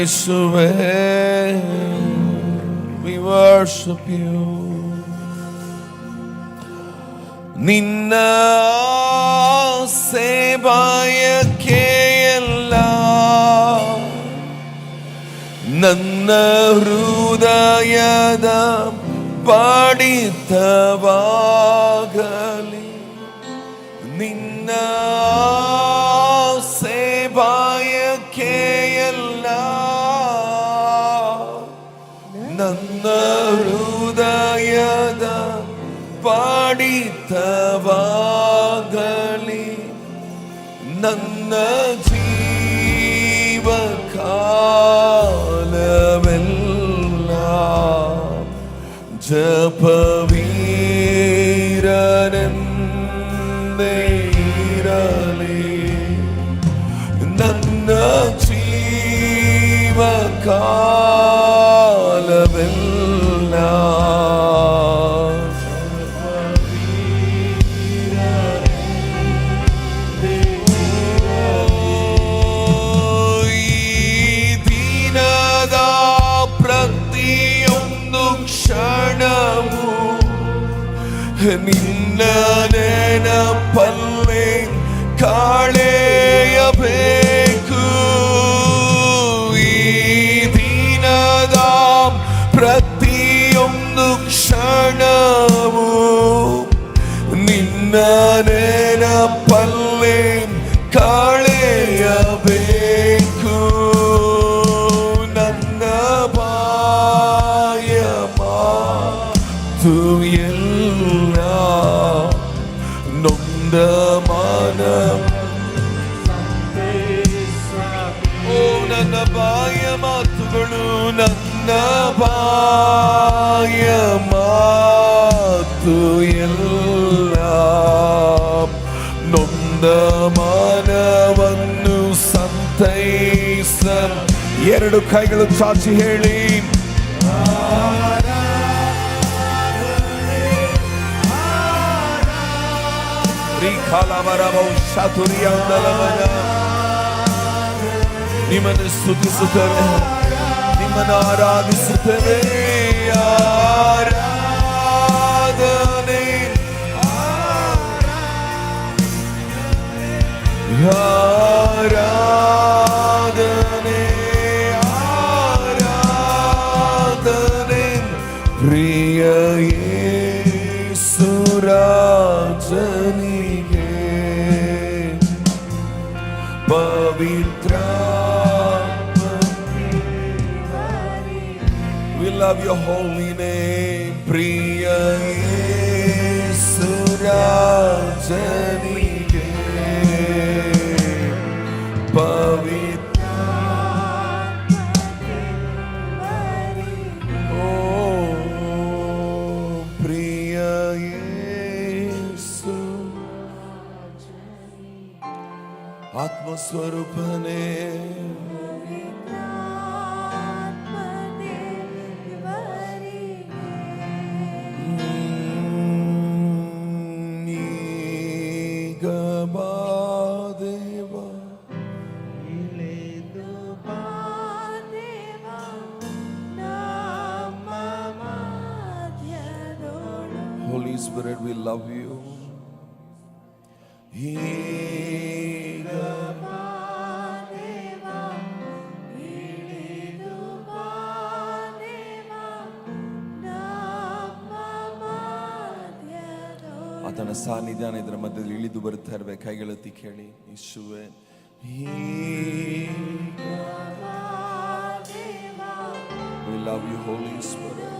ಯೇಸುವೇ, we worship you. ನಿನ್ನ ಸೇವಾಯಕ್ಕೆಯಲ್ಲ ನನ್ನ ಹೃದಯದ ಬಡಿತವಾಗಲಿ. ನಿನ್ನ ಸೇವಾಯಕ್ಕೆಯಲ್ಲ ನನ್ನ ಹೃದಯದ ಬಡಿತವಾಗಲಿ. ನನ್ನ ಜೀವಕಾಲವೆಲ್ಲ ಜಪವೀರನೆಂದೇ ಇರಲಿ. ನನ್ನ ಜೀವಕಾಲವೆಲ್ಲ ಕ್ಷಣವು ನಿನ್ನ ನೆನಪಲ್ಲೇ ಕಾಳೆಯಬೇಕು. ಈ ದಿನದ ಪ್ರತಿಯೊಂದು ಕ್ಷಣವು ನಿನ್ನ ನೆನಪಲ್ಲೇ ಕಾಳೆಯಬೇಕು. ಎಲ್ಲ ನೊಂದ ಮನ ನನ್ನ ಬಾಯ ಮಾತುಗಳು, ನನ್ನ ಬಾಯ ಮಾತು ಎಲ್ಲ ನೊಂದ ಮನವನ್ನು ಸಂತೈಸ. ಎರಡು ಕೈಗಳು ಚಾಚಿ ಹೇಳಿ, ನಿಮ್ಮನ್ನು ಸ್ತುತಿಸುತ್ತೇವೆ, ನಿಮ್ಮನ್ನು ಆರಾಧಿಸುತ್ತೇವೆ. ಆರಾಧನೆ ಆರಾಧನೆ ಆರಾಧನೆ ಪ್ರಿಯ ಯೇಸುರಾಜನಿಗೆ ಪವಿತ್ರ. We love your holy name. Priya ಯೇಸುರಾಜನಿಗೆ Pavithra. O Priya Yesu ಆತ್ಮಸ್ವರೂಪನೇ, Holy Spirit, we love you. ಆತನ ಸಾನ್ನಿಧ್ಯ ಇದರ ಮಧ್ಯದಲ್ಲಿ ಇಳಿದು ಬರುತ್ತಾ ಇರಬೇಕು. ಕೈಗಳತ್ತಿ ಕೇಳಿ, ಯೇಸುವೇ, we love you, Holy Spirit.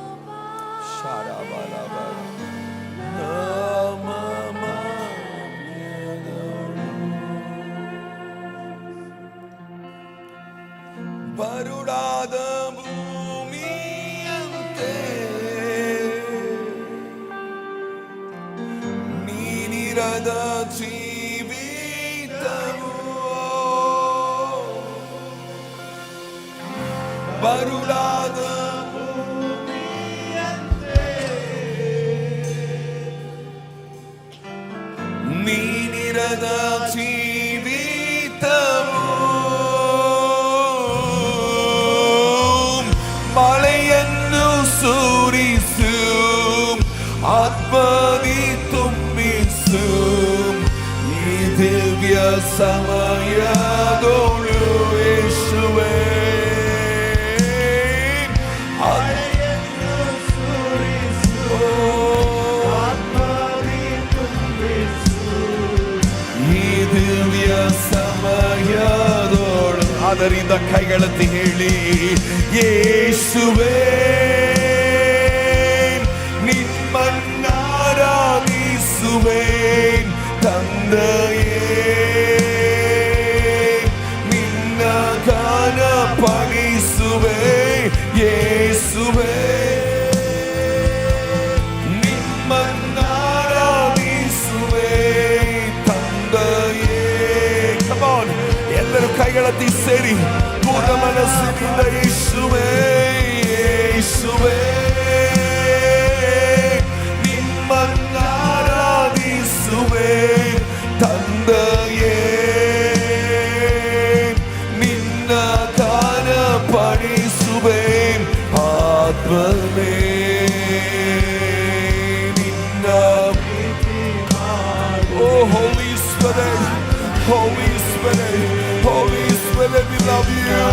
ಬರುಡಾದ ಭೂಮಿಯಂತೆ ನೀನಿರದ ಜೀವಿತವು ಬರುಡಾದ ನೀನಿರದ ಜೀವಿತವು ಸಮಯದೋಳು ಯೇಸುವೇ ಸಮಯದೋಳು. ಆದ್ದರಿಂದ ಕೈಗಳತ್ತಿ ಹೇಳಿ, ಯೇಸುವೇ ನಿಮ್ಮನ್ನಾರಾಧಿಸುವೇನ್ ತಂದೆಯೇ, ನಿನ್ನ ಗಾನ ಪಾಲಿಸುವೆ ಯೇಸುವೇ, ಕೈಗಳತ್ತಿ ಸೇರಿ ಪೂರ್ಣ ಮನಸ್ಸಿನಿಂದ ಯೇಸುವೇ ಯೇಸುವೇ ನಿಮ್ಮನ್ನಾರಾಧಿಸುವೆ ತಂದೆಯೇ, ನಿನ್ನ ಗಾನ ಪಾಲಿಸುವೆ ಆತ್ಮನೇ, ನಿನ್ನ ಓ Holy Spirit, Holy Spirit, Holy Spirit, we love you.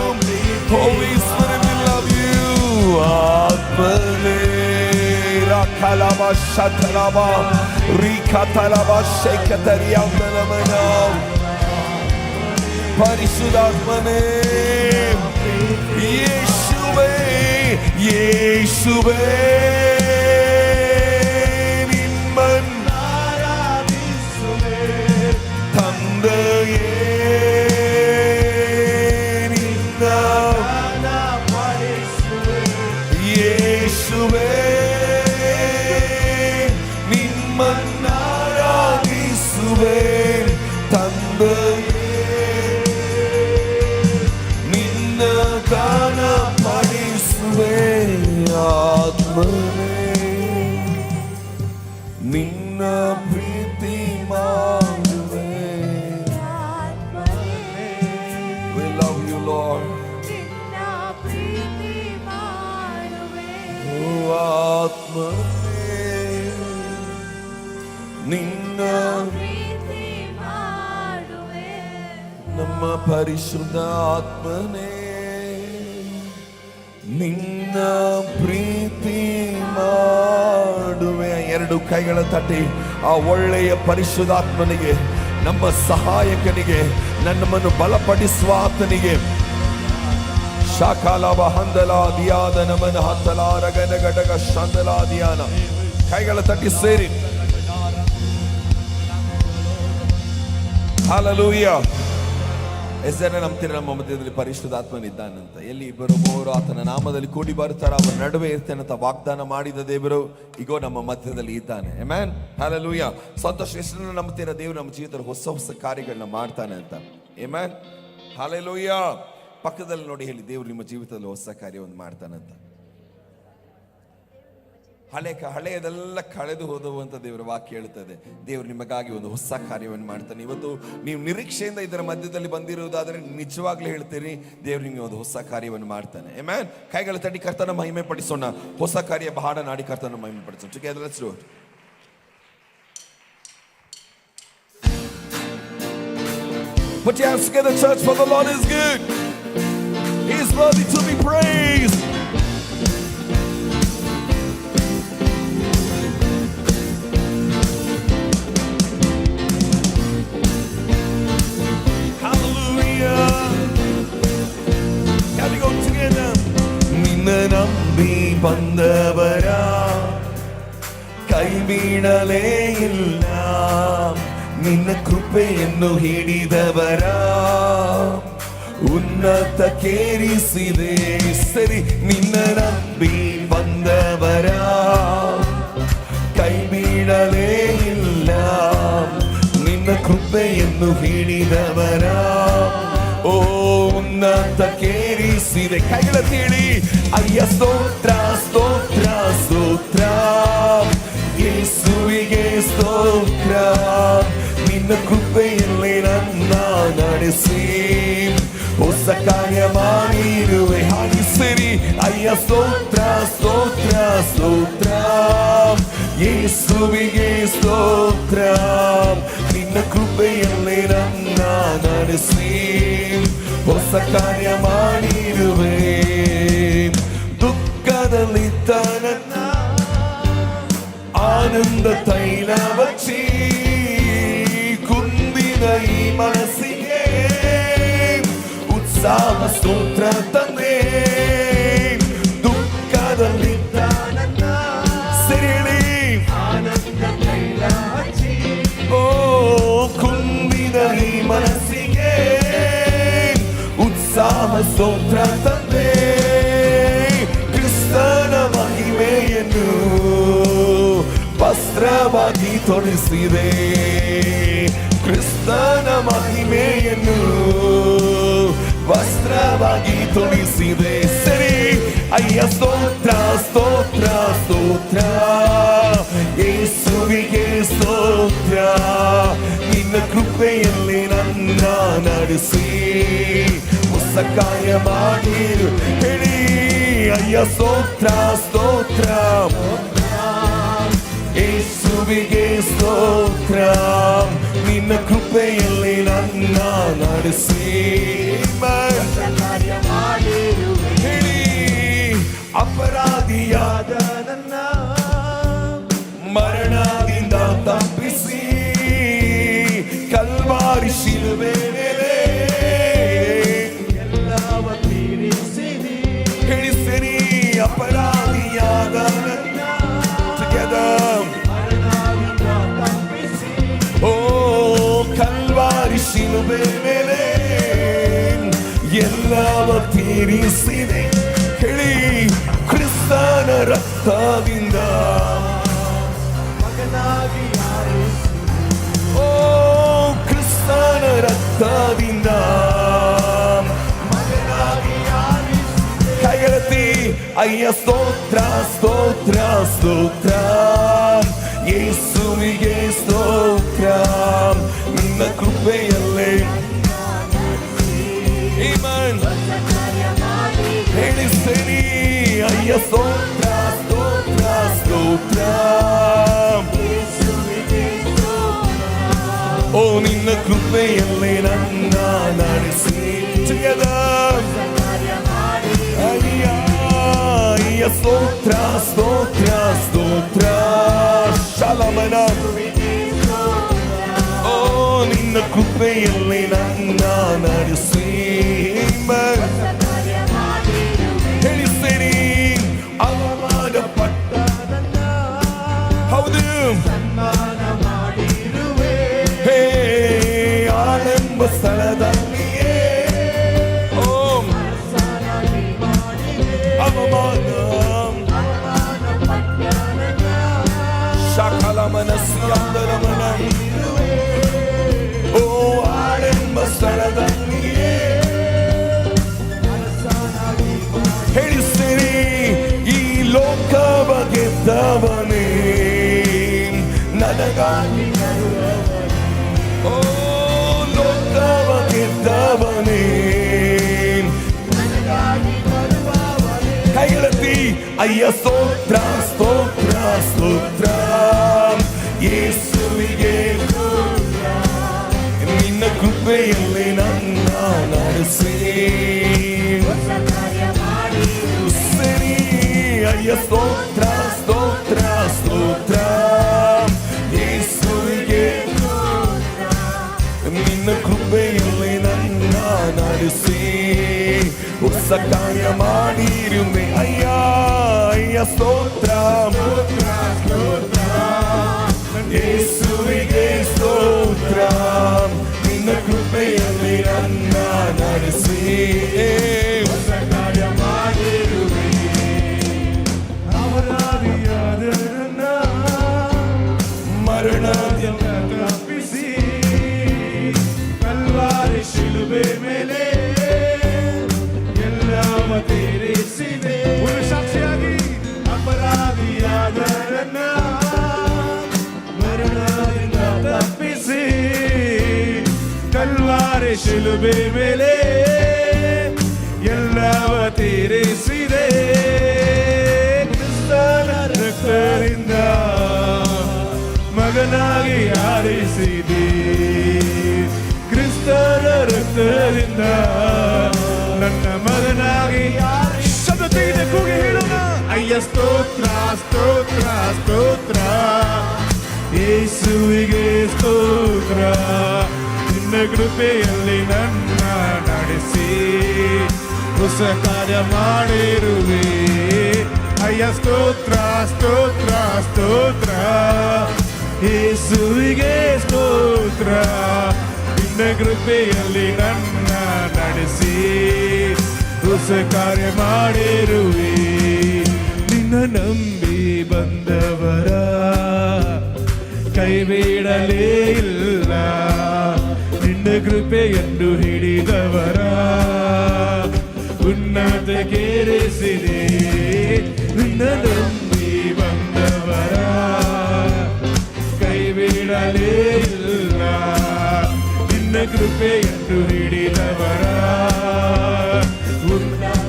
Holy Spirit, we love you. Atmane rakalaba shatalaba rikatalaba shekatariyamana Parishuddhatmane Yeshuve Yeshuve nimman naradisuve tandaye ನಿನ್ನ ಗಾನ ಪಾಲಿಸುವೆ ಆತ್ಮನೇ, ನಿನ್ನ ಪ್ರೀತಿ ಮಾಡುವೆ. We love you, Lord. ಓ ಆತ್ಮನೇ, ನಿನ್ನ ನಮ್ಮ ಪರಿಶುದ್ಧ ಆತ್ಮನೇ, ನಿನ್ನ ಪ್ರೀತಿ ಮಾಡುವೆ. ಎರಡು ಕೈಗಳ ತಟ್ಟಿ ಆ ಒಳ್ಳೆಯ ಪರಿಶುದ್ಧಾತ್ಮನಿಗೆ, ನಮ್ಮ ಸಹಾಯಕನಿಗೆ, ನಮ್ಮನ್ನು ಬಲಪಡಿಸುವ ಆತನಿಗೆ ಶಾಕಾಲವ ಹಂದಲಾದಿಯಾದ ನಮನ ಹತ್ತಲಾರಗನ ಘಟಕ ಶಂದಲಾದಿಯಾನ ಕೈಗಳ ತಟ್ಟಿ ಸೇರಿ ಹಲ್ಲೆಲೂಯಾ. ಎಷ್ಟು ಜನ ನಂಬ್ತೀರ ನಮ್ಮ ಮಧ್ಯದಲ್ಲಿ ಪರಿಶುದ್ಧಾತ್ಮನಿದ್ದಾನಂತ? ಎಲ್ಲಿ ಇಬ್ಬರು ಮೂವರು ಆತನ ನಾಮದಲ್ಲಿ ಕೂಡಿ ಬರ್ತಾರ, ಅವರ ನಡುವೆ ಇರ್ತೇನಂತ ವಾಗ್ದಾನ ಮಾಡಿದ ದೇವರು ಈಗೋ ನಮ್ಮ ಮಧ್ಯದಲ್ಲಿ ಇದ್ದಾನೆ. Amen, hallelujah. ಸಂತೋಷ. ಎಷ್ಟು ನಂಬ್ತೀರ ದೇವರು ನಮ್ಮ ಜೀವಿತದಲ್ಲಿ ಹೊಸ ಹೊಸ ಕಾರ್ಯಗಳನ್ನ ಮಾಡ್ತಾನೆ ಅಂತ? Amen, hallelujah. ಪಕ್ಕದಲ್ಲಿ ನೋಡಿ ಹೇಳಿ, ದೇವರು ನಿಮ್ಮ ಜೀವಿತದಲ್ಲಿ ಹೊಸ ಕಾರ್ಯವನ್ನು ಮಾಡ್ತಾನಂತ. ಹಳೆಯದೆಲ್ಲ ಕಳೆದು ಹೋದವು ದೇವರ ವಾಕ್ಯ ಹೇಳ್ತದೆ. ದೇವರು ನಿಮಗಾಗಿ ಒಂದು ಹೊಸ ಕಾರ್ಯವನ್ನು ಮಾಡ್ತಾನೆ. ಇವತ್ತು ನೀವು ನಿರೀಕ್ಷೆಯಿಂದ ಇದರ ಮಧ್ಯದಲ್ಲಿ ಬಂದಿರುವುದಾದ್ರೆ ನಿಜವಾಗ್ಲೂ ಹೇಳ್ತೀರಿ, ದೇವರು ನಿಮಗೆ ಒಂದು ಹೊಸ ಕಾರ್ಯವನ್ನು ಮಾಡ್ತಾನೆ. ಆಮೆನ್. ಕೈಗಳ ತಟ್ಟಿ ಕರ್ತನ ಮಹಿಮೆ ಪಡಿಸೋಣ. ಹೊಸ ಕಾರ್ಯ ಬಹಳ ನಾಡಿ ಕರ್ತನ ಮಹಿಮೆ ಪಡಿಸೋಣ. Together, let's do it. Put your hands together, church, for the Lord is good. He is worthy to be praised. ನಂಬಿ ಬಂದವರ ಕೈ ಬಿಡಲೇ ಇಲ್ಲ, ನಿನ್ನ ಕೃಪೆಯನ್ನು ಹಿಡಿದವರ ಉನ್ನತಕ್ಕೇರಿಸಿದೆ. ಸರಿ, ನಿನ್ನ ನಂಬಿ ಬಂದವರ ಕೈ ಬಿಡಲೇ ಇಲ್ಲ, ನಿನ್ನ ಕೃಪೆಯನ್ನು ಹಿಡಿದವರ ಓ ಉನ್ನತಕ್ಕೇರಿಸಿದೆ. ಕೈಗಳ ತೀಳಿ ಅಯ್ಯ ಸ್ತೋತ್ರ ಸ್ತೋತ್ರ ಸ್ತೋತ್ರ, ಯೇಸುವಿಗೆ ಸ್ತೋತ್ರ. ನಿನ್ನ ಕೃಪೆಯಲ್ಲಿ ನನ್ನ ನಡೆಸಿ ಹೊಸ ಕಾರ್ಯ ಮಾಡಿರುವೆ. ಹಾಗೆ ಸರಿ, ಅಯ್ಯ ಸ್ತೋತ್ರ ಸ್ತೋತ್ರ ಸ್ತೋತ್ರ, ಯೇಸುವಿಗೆ ಸ್ತೋತ್ರ. ನಿನ್ನ ಕೃಪೆಯಲ್ಲಿ ನನ್ನ ಹೊಸ ಕಾರ್ಯ ಮಾಡಿರುವೆ. ದುಃಖದಲ್ಲಿದ್ದ ನನ್ನ ಆನಂದ ತೈಲ ಹಚ್ಚಿ ಕುಂದಿದ ಈ ಮನಸ್ಸಿಗೆ ಉತ್ಸಾಹ ಸ್ತೋತ್ರ ತಂದೆ. ದುಃಖದಲ್ಲಿದ್ದ ನನ್ನ ಸಿರಿಳಿ ಆನಂದ ತೈಲ ಹಚ್ಚಿ ಓ ಕುಂದಿದ ಈ ಮನಸ್ಸಿಗೆ ಉತ್ಸಾಹ ಸ್ತೋತ್ರ ತಂದೆ. ಕ್ರಿಸ್ತನ ಮಹಿಮೆಯನ್ನು ವಸ್ತ್ರವಾಗಿ ತೊಡಿಸಿದೆ. ಕ್ರಿಸ್ತನ ಮಹಿಮೆಯನ್ನು ವಸ್ತ್ರವಾಗಿ ತೊಡಿಸಿದೆ. ಸರಿ ಅಯ್ಯ ಸ್ತೋತ್ರ ಸ್ತೋತ್ರ ಸ್ತೋತ್ರ ಯೇಸುವಿಗೆ ಸ್ತೋತ್ರ. ನಿನ್ನ ಕೃಪೆಯಲ್ಲಿ ನನ್ನ ನಡೆಸಿ ಹೊಸ ಕಾರ್ಯ ಮಾಡಿರು ಹೇಳಿ. ಅಯ್ಯ ಸ್ತೋತ್ರ ಸ್ತೋತ್ರ ಯೇಸುವಿಗೆ ಸ್ತೋತ್ರ. ನಿನ್ನ ಕೃಪೆಯಲ್ಲಿ ನನ್ನ ನಡೆಸಿ ಹೇಳಿ. ಅಪರಾಧಿಯಾದ ನನ್ನ ಮರಣದಿಂದ ತಪ್ಪಿಸಿ ಕಲ್ವಾರಿ ಶಿಲುಬೆ ಮೇಲೆ ಎಲ್ಲವ ತೀರಿಸಿದಿ ಹೇಳಿಸಿರಿ. ಅಪರಾಧಿಯಾದ ನನ್ನ ಓ ಕಲ್ವಾರಿ ಶಿಲುಬೆ ಮೇಲೆ ಎಲ್ಲವ ತೀರಿಸಿದೆ ಹೇಳಿ. ಕ್ರಿಸ್ತನ ರಕ್ತದಿಂದ ಮಗನಾಗಿ ಓ ಕ್ರಿಸ್ತನ ರಕ್ತದಿಂದ ಮಗನಾಗಿ ಕೈಗೆಳತಿ ಅಯ್ಯ ಸ್ತೋತ್ರ ಸ್ತೋತ್ರ ಸ್ತೋತ್ರ ಯೇಸುವಿಗೆ ಸ್ತೋತ್ರ. ನಿನ್ನ ಕೃಪೆಯಲ್ಲೇ ಹೇಳಿಸೇನಿ. ಅಯ್ಯ ಸ್ತೋತ್ರ ಸ್ತೋತ್ರ ಸ್ತೋತ್ರ ಓ ನಿನ್ನ ಕೃಪೆಯಲ್ಲೇ ನನ್ನ ನಡೆಸಿ. ಅಯ್ಯ ಅಯ್ಯ ಸ್ತೋತ್ರ ಸ್ತೋತ್ರ ಸ್ತೋತ್ರ ಶಲಮನ ಓ ನಿನ್ನ ಕೃಪೆಯಲ್ಲಿ ನನ್ನ ನಡೆಸಿ. ಹೇಳಿಸೇನಿ ಅವಮಾನ ಪಟ್ಟ ನನ್ನ ಹೌದು ಹೇ ಆನಂದ ಸ್ಥಳದಲ್ಲಿಯೇ ಓ ಅವಮಾನ ಸಕಲ ಮನಸ್ಸಿಯಾದ ಮನ ಓ ಆಳೆಂಬ ಸ್ಥಳದಲ್ಲಿಯೇ ಹೇಳಿಸಿರಿ. ಈ ಲೋಕವ ಗೆದ್ದವನೇ ನನಗಾಗಿ ಓ ಲೋಕವ ಗೆದ್ದವನೇ ಕೈಗೆಳತಿ ಅಯ್ಯ ಸ್ತೋತ್ರ ಸ್ತೋತ್ರ ಸ್ತೋತ್ರ ಯೇಸುವಿಗೆ. ನಿನ್ನ ಕೃಪೆಯಲ್ಲಿ ನನ್ನ ನಡೆಸಿ ಸರಿ. ಅಯ್ಯ ಸ್ತೋತ್ರ ಸ್ತೋತ್ರ ಸ್ತೋತ್ರ ಯೇಸುವಿಗೆ. ನಿನ್ನ ಕೃಪೆಯಲ್ಲಿ ನನ್ನ ನಡೆಸಿ ಹೊಸ ಕಾರ್ಯ ಮಾಡಿರುವೆ. ಅಯ್ಯ ಅಯ್ಯ ಸ್ತೋತ್ರ ಯೇಸುವಿಗೆ ಸ್ತೋತ್ರ. ನಿನ್ನ ಕೃಪೆಯಲ್ಲಿ ನನ್ನ ನಡೆಸಿ ಹೊಸ ಕಾರ್ಯ ಮಾಡಿರುವೆ. ಅಪರಾಧಿಯಾದ ನನ್ನ ಮರಣದಿಂದ ತಪ್ಪಿಸಿ ಕಲ್ವಾರಿ ಶಿಲುಬೆ ಮೇಲೆ ಎಲ್ಲವ ತೀರಿಸಿದೆ. ಸಾಕ್ಷಿಯಾಗಿ ಅಪರಾಧಿಯಾದ ನನ್ನ ಮರಣದಿಂದ ತಪ್ಪಿಸಿ ಕಲ್ವಾರಿ ಶಿಲುಬೆ ಮೇಲೆ ಎಲ್ಲವ ತೀರಿಸಿದೆ. ಕ್ರಿಸ್ತನ ರಕ್ತದಿಂದ ಮಗನಾಗಿ ಆರಿಸಿದೆ. ಕ್ರಿಸ್ತನ ರಕ್ತದಿಂದ ಸ್ತೋತ್ರ ಸ್ತೋತ್ರ ಸ್ತೋತ್ರ ಯೇಸುವಿಗೆ ಸ್ತೋತ್ರ. ನಿನ್ನ ಕೃಪೆಯಲ್ಲಿ ನನ್ನ ನಡೆಸಿ ಹೊಸ ಕಾರ್ಯ ಮಾಡಿರುವೆ. ಅಯ್ಯ ಸ್ತೋತ್ರ ಸ್ತೋತ್ರ ಸ್ತೋತ್ರ ಯೇಸುವಿಗೆ ಸ್ತೋತ್ರ. ನಿನ್ನ ಕೃಪೆಯಲ್ಲಿ ನನ್ನ ನಡೆಸಿ ಹೊಸ ಕಾರ್ಯ ಮಾಡಿರುವೆ. ನಿನ್ನ ನಂಬಿ ಬಂದವರ ಕೈ ಬಿಡಲೇ ಇಲ್ಲ. ನಿನ್ನ ಕೃಪೆಯನ್ನು ಹಿಡಿದವರ ಉನ್ನತಕ್ಕೇರಿಸಿದೆ. ನಿನ್ನ ನಂಬಿ ಬಂದವರ ಕೈ ಬಿಡಲೇ ಇಲ್ಲ. ನಿನ್ನ ಕೃಪೆಯನ್ನು ಹಿಡಿದವರ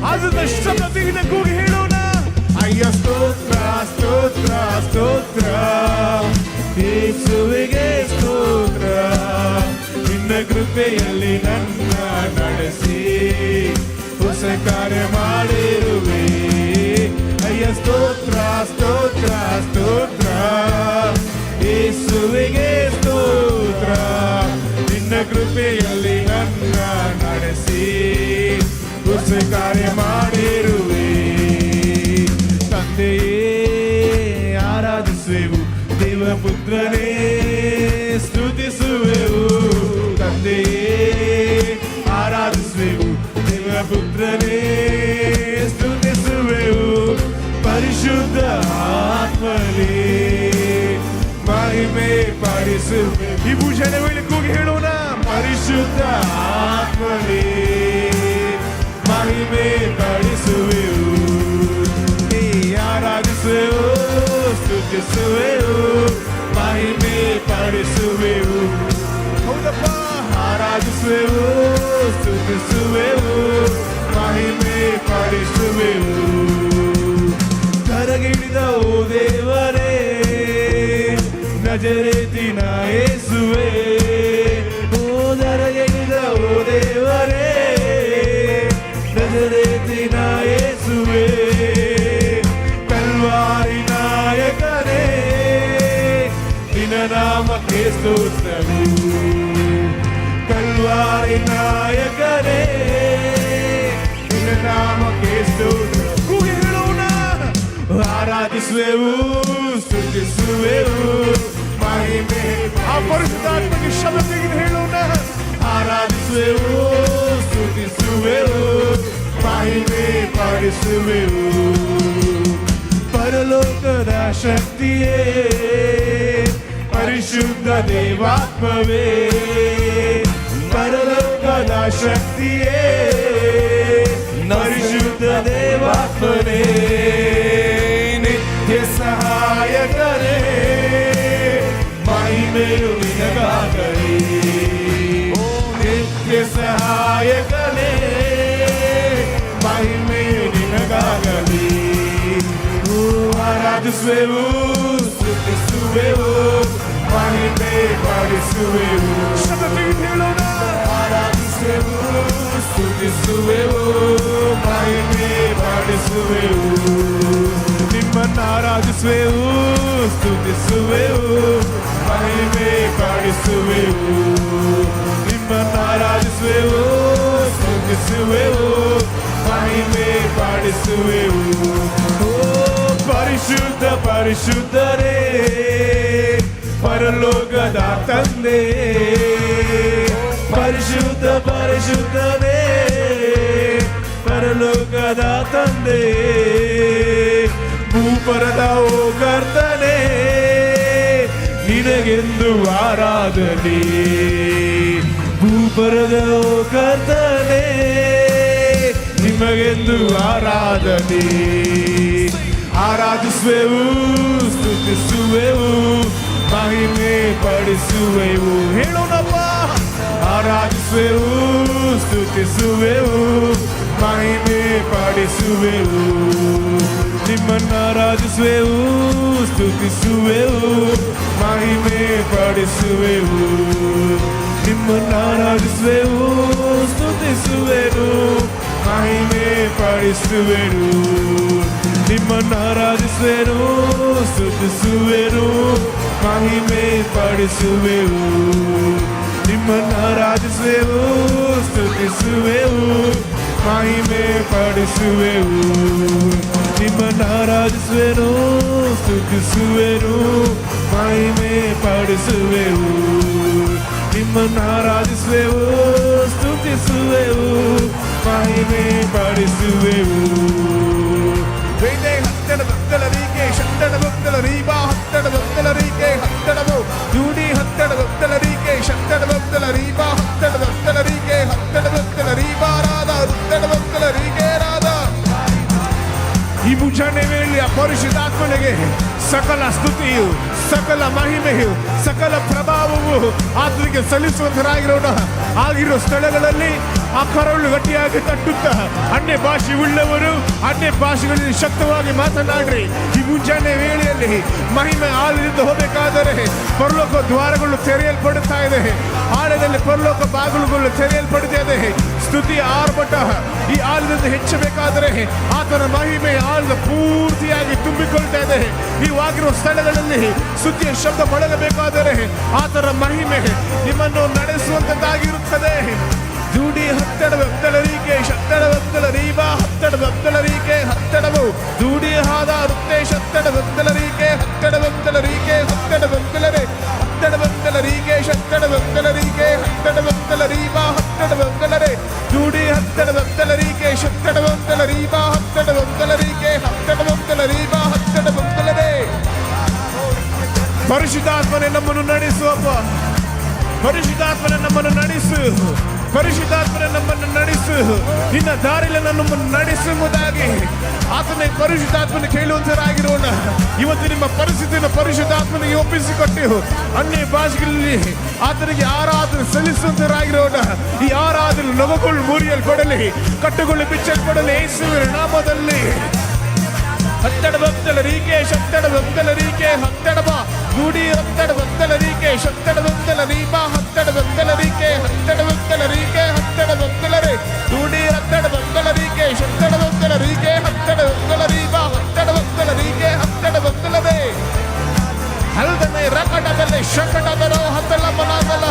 ಅದನ್ನ ಶಬ್ದದಿಂದ ಕೂಗಿ ಹೇಳೋಣ. ಅಯ್ಯ ಸ್ತೋತ್ರ ಸ್ತೋತ್ರ ಸ್ತೋತ್ರ ಯೇಸುವಿಗೆ ಸ್ತೋತ್ರ. ನಿನ್ನ ಕೃಪೆಯಲ್ಲಿ ನನ್ನ ನಡೆಸಿ ಹೊಸ ಕಾರ್ಯ ಮಾಡಿರುವೆ. ಅಯ್ಯ ಸ್ತೋತ್ರ ಸ್ತೋತ್ರ ಸ್ತೋತ್ರ ಯೇಸುವಿಗೆ ಸ್ತೋತ್ರ. ನಿನ್ನ ಕೃಪೆಯಲ್ಲಿ ನನ್ನ ನಡೆಸಿ ಹೊಸ ಕಾರ್ಯ ಮಾಡಿರುವೆ. ತಂದೆಯೇ ಆರಾಧಿಸುವೆವು, ದೇವಪುತ್ರನೇ ಸ್ತುತಿಸುವೆವು. ತಂದೆಯೇ ಆರಾಧಿಸುವೆವು, ದೇವಪುತ್ರನೇ ಸ್ತುತಿಸುವೆವು. ಪರಿಶುದ್ಧ ಆತ್ಮನೇ ಮಹಿಮೆ ಪಡಿಸುವೆ. ಈ ಭೂಷಣ ವೇಳೆ ಕೂಗಿ ಹೇಳೋಣ. ಪರಿಶುದ್ಧ ಆತ್ಮನೇ ಮಹಿಮೆ ಪಡಿಸುವೆವು. ನೀ ಆರಾಧಿಸುವೆವು, ಸ್ತುತಿಸುವೆವು, ಮಹಿಮೆ ಪಡಿಸುವೆವು. ಹೌದಪ್ಪ, ಆರಾಧಿಸುವೆವು, ಸ್ತುತಿಸುವೆವು, ಮಹಿಮೆ ಪಡಿಸುವೆವು. ಕರಗಿಡಿದ ಓ ದೇವರೇ, ನಜರೇತಿನ ಯೇಸುವೇ. ಓ ದರಗಿಡಿದ ಓ ದೇವರೇ, ನಜರೇತಿನ ಯೇಸುವೇ. ಕಲ್ವಾರಿ ನಾಯಕನೇ, ನಿನ್ನ ನಾಮಕ್ಕೆ ಸ್ತೋತ್ರವು. ಕಲ್ವಾರಿ ನಾಯಕನೇ, ನಿನ್ನ ನಾಮಕ್ಕೆ ಸ್ತೋತ್ರ. ಕೂಗಿ ಹೇಳೋಣ. ಆರಾಧಿಸುವೆವು, ಸ್ತುತಿಸುವೆವು, ಮಹಿಮೆ. ಆ ಪರಿಶುದ್ಧಾತ್ಮಕ್ಕೆ ಶಬ್ದ ತೆಗೆದು ಹೇಳೋಣ. ಆರಾಧಿಸುವೆವು, ಸ್ತುತಿಸುವೆವು, ಮಹಿಮೆ ಪಡಿಸುವೆವು. ಪರಲೋಕದ ಶಕ್ತಿಯೇ, ಪರಿಶುದ್ಧ ದೇವಾತ್ಮವೇ. ಪರಲೋಕದ ಶಕ್ತಿಯೇ, ಪರಿಶುದ್ಧ ದೇವಾತ್ಮನೇ. ನಿತ್ಯ ಸಹಾಯಕರೇ, ಮಹಿಮೆಯು ನಿನಗಾಗಲಿ. ನಿತ್ಯ ಸಹಾಯಕನೇ, ಮಹಿಮೆಯು ನಿನಗಾಗಲಿ. ಆರಾಧಿಸುವೆವು, ಸ್ತುತಿಸುವೆವು, ಮಹಿಮೆ ಪಡಿಸುವೆವು. ಹೇಳೋಣ. ಆರಾಧಿಸುವೆವು, ಸ್ತುತಿಸುವೆವು, ಮಹಿಮೆ ಪಡಿಸುವೆವು. ನಿಮ್ಮನ್ನು ಆರಾಧಿಸುವೆವು, ಸ್ತುತಿಸುವೆವು, ಮಹಿಮೆ ಪಡಿಸುವೆವು. ನಿಮ್ಮನ್ನು ಆರಾಧಿಸುವೆವು, ಸ್ತುತಿಸುವೆವು, ಮಹಿಮೆ ಪಡಿಸುವೆವು. ಪರಿಶುದ್ಧ ಪರಿಶುದ್ಧರೇ, ಪರಲೋಕದ ತಂದೆ. ಪರಿಶುದ್ಧ ಪರಿಶುದ್ಧರೇ, ಪರಲೋಕದ ತಂದೆ. ಭೂಪರದ ಓ ಕರ್ತನೇ, ನಿನಗೆಂದು ಆರಾಧನೆ. ಭೂಪರದ ಓ ಕರ್ತನೇ, ನಿಮಗೆಂದು ಆರಾಧನೆ. ಆರಾಧಿಸುವೆವು, ಸ್ತುತಿಸುವೆವು, ಮಹಿಮೆ ಪಡಿಸುವೆವು. ಹೇಳೋಣಪ್ಪ. ಆರಾಧಿಸುವೆವು, ಸ್ತುತಿಸುವೆವು, ಮಹಿಮೆ ಪಡಿಸುವೆವು. ನಿಮ್ಮನ್ನು ಆರಾಧಿಸುವೆವು, ಸ್ತುತಿಸುವೆವು, ಮಹಿಮೆ ಪಡಿಸುವೆವು. ನಿಮ್ಮನ್ನು ಆರಾಧಿಸುವೆವು, ಸ್ತುತಿಸುವೆವು, ಮಹಿಮೆ ಪಡಿಸುವೆವು. ನಿಮ್ಮನ್ನು ಆರಾಧಿಸುವೆನು, ಸ್ತುತಿಸುವೆನು, ಮಹಿಮೆ ಪಡಿಸುವೆವು. ನಿಮ್ಮನ್ನು ಆರಾಧಿಸುವೆವು, ಸ್ತುತಿಸುವೆವು, ಮಹಿಮೆ ಪಡಿಸುವೆವು. ನಿಮ್ಮನ್ನು ಆರಾಧಿಸುವೆನು, ಸ್ತುತಿಸುವೆನು, ಮಹಿಮೆ ಪಡಿಸುವೆವು. ನಿಮ್ಮನ್ನು ಆರಾಧಿಸುವೆವು, ಸ್ತುತಿಸುವೆವು, ಮಹಿಮೆ ಪಡಿಸುವೆವು. ಹತ್ತಡ ಭಕ್ತಲರಿಗೆ ಶತ್ತಡ ಭಕ್ತಲರೀಬಾ ಹತ್ತಡ ಭಕ್ತಲರಿಗೆ ಹತ್ತಡವು ಜೂಡಿ ಹತ್ತಡ ಭಕ್ತಲರಿಗೆ ಶತ್ತಡ ಭಕ್ತಲರೀಬಾ ಹತ್ತಡ ಭಕ್ತಲರಿಗೆ ಹತ್ತಡ ಭಕ್ತಲರೀಬಾ ರಾಧ ಹತ್ತಡ ಭಕ್ತಲರಿಗೆ ರಾಧ. ಈ ಮುಂಜಾನೆ ವೇಳೆಯ ಪರಿಶುದ್ಧಾತ್ಮನಿಗೆ ಸಕಲ ಸ್ತುತಿಯು, ಸಕಲ ಮಹಿಮೆಯು, ಸಕಲ ಪ್ರಭಾವವು ಆತನಿಗೆ ಸಲ್ಲಿಸುವಂತರಾಗಿರೋಣ. ಆಗಿರೋ ಸ್ಥಳಗಳಲ್ಲಿ ಆ ಕರಳು ಗಟ್ಟಿಯಾಗಿ ತಟ್ಟುತ್ತಾ ಅನ್ಯ ಭಾಷೆ ಉಳ್ಳವರು ಅನ್ಯ ಭಾಷೆಗಳಲ್ಲಿ ಶಕ್ತವಾಗಿ ಮಾತನಾಡ್ರಿ. ಈ ಮುಂಜಾನೆ ವೇಳೆಯಲ್ಲಿ ಮಹಿಮೆ ಆಳದಿಂದ ಹೋಗಬೇಕಾದರೆ ಪರಲೋಕ ದ್ವಾರಗಳು ತೆರೆಯಲ್ಪಡುತ್ತಾ ಇದೆ. ಆಳದಲ್ಲಿ ಪರಲೋಕ ಬಾಗಿಲುಗಳು ತೆರೆಯಲ್ಪಡುತ್ತಾ ಇದೆ. ಸ್ತುತಿಯ ಆರ್ಭಟ ಈ ಆಳದಿಂದ ಹೆಚ್ಚಬೇಕಾದರೆ ಆತನ ಮಹಿಮೆ ಆಳದ ಪೂರ್ತಿಯಾಗಿ ತುಂಬಿಕೊಳ್ತಾ ಇದೆ. ನೀವಾಗಿರುವ ಸ್ಥಳಗಳಲ್ಲಿ ಸ್ತುತಿಯ ಶಬ್ದ ಮೊಳಗಬೇಕಾದರೆ ಆತನ ಮಹಿಮೆ ನಿಮ್ಮನ್ನು ನಡೆಸುವಂತದ್ದಾಗಿರುತ್ತದೆ. ಜೂಡಿ ಹತ್ತಡ ಭಕ್ತಲರಿಗೆ ಶತ್ತಡ ಭಕ್ತಲರೀಬಾ ಹತ್ತಡ ಭಕ್ತಲರಿಗೆ ಹತ್ತಡವು ಜೂಡಿ ಹಾದ ವೃತ್ತೆ ಶತ್ತಡ ಭಕ್ತಲರಿಗೆ ಹತ್ತಡ ಭಕ್ತಲರಿಗೆ ಹತ್ತಡ ಭಕ್ತಲರೆ ಹತ್ತಡ ಭಕ್ತಲರಿಗೆ ಶತ್ತಡ ಭಕ್ತಲರಿಗೆ ಹತ್ತಡ ಭಕ್ತಲರೀಬಾ ಹತ್ತಡ ಭಕ್ತಲರೆ ಜೂಡಿ ಹತ್ತಡ ಭಕ್ತಲರಿಗೆ ಶತ್ತಡ ಭಕ್ತಲರೀಬಾ ಹತ್ತಡ ಭಕ್ತಲರಿಗೆ ಹತ್ತಡ ಭಕ್ತಲರೀಬಾ ಹತ್ತಡ ಭಕ್ತಲರೆ. ಪರಿಶುದ್ಧಾತ್ಮನೆ ನಮ್ಮನ್ನು ನಡೆಸುವಪ್ಪ, ಪರಿಶುದ್ಧಾತ್ಮನೆ ನಮ್ಮನ್ನು ನಡೆಸು, ಪರಿಶುದ್ಧಾತ್ಮನೆ ನಮ್ಮನ್ನು ನಡೆಸು, ನಿನ್ನ ದಾರಿಯಲ್ಲಿ ನಮ್ಮನ್ನು ನಡೆಸುವುದಾಗಿ ಆತನ ಪರಿಶುದ್ಧಾತ್ಮನ ಕೇಳುವಂತರಾಗಿರೋಣ. ಇವತ್ತು ನಿಮ್ಮ ಪರಿಸ್ಥಿತಿಯನ್ನು ಪರಿಶುದ್ಧಾತ್ಮನಿಗೆ ಒಪ್ಪಿಸಿಕೊಟ್ಟು ಅನ್ಯ ಭಾಷೆಗಳಲ್ಲಿ ಆತನಿಗೆ ಆರಾಧನೆ ಸಲ್ಲಿಸುವಂತರಾಗಿರೋಣ. ಈ ಆರಾಧನೆ ನೊಗಗಳು ಮುರಿಯಲ್ಪಡಲಿ, ಕಟ್ಟುಗಳು ಬಿಚ್ಚಲ್ಪಡಲಿ ಯೇಸುವಿನ ನಾಮದಲ್ಲಿ. ಹತ್ತಡ ಭಕ್ತಲರಿಗೆ ಶತ್ತಡ ಭಕ್ತಲರಿಗೆ ಹತ್ತಡಬ ಜೂಡಿ ಹತ್ತಡ ಭಕ್ತಲರಿಗೆ ಶತ್ತಡ ಭಕ್ತಲರೀಬಾ ಹತ್ತಡ ಭಕ್ತಲರಿಗೆ ಹತ್ತಡ ಭಕ್ತಲರಿಗೆ ಹತ್ತಡ ಭಕ್ತಲರೆ ಜೂಡಿ ಹತ್ತಡ ಭಕ್ತಲರಿಗೆ ಶತ್ತಡ ಭಕ್ತಲರಿಗೆ ಹತ್ತಡ ಭಕ್ತಲರೀಬಾ ಹತ್ತಡ ಭಕ್ತಲರಿಗೆ ಹತ್ತಡ ಭಕ್ತಲರೆ. ಹಲ್ದನೆ ರಕಟದಲ್ಲಿ ಶಕಟದರೋ ಹತ್ತಲ ಮನಾದಲ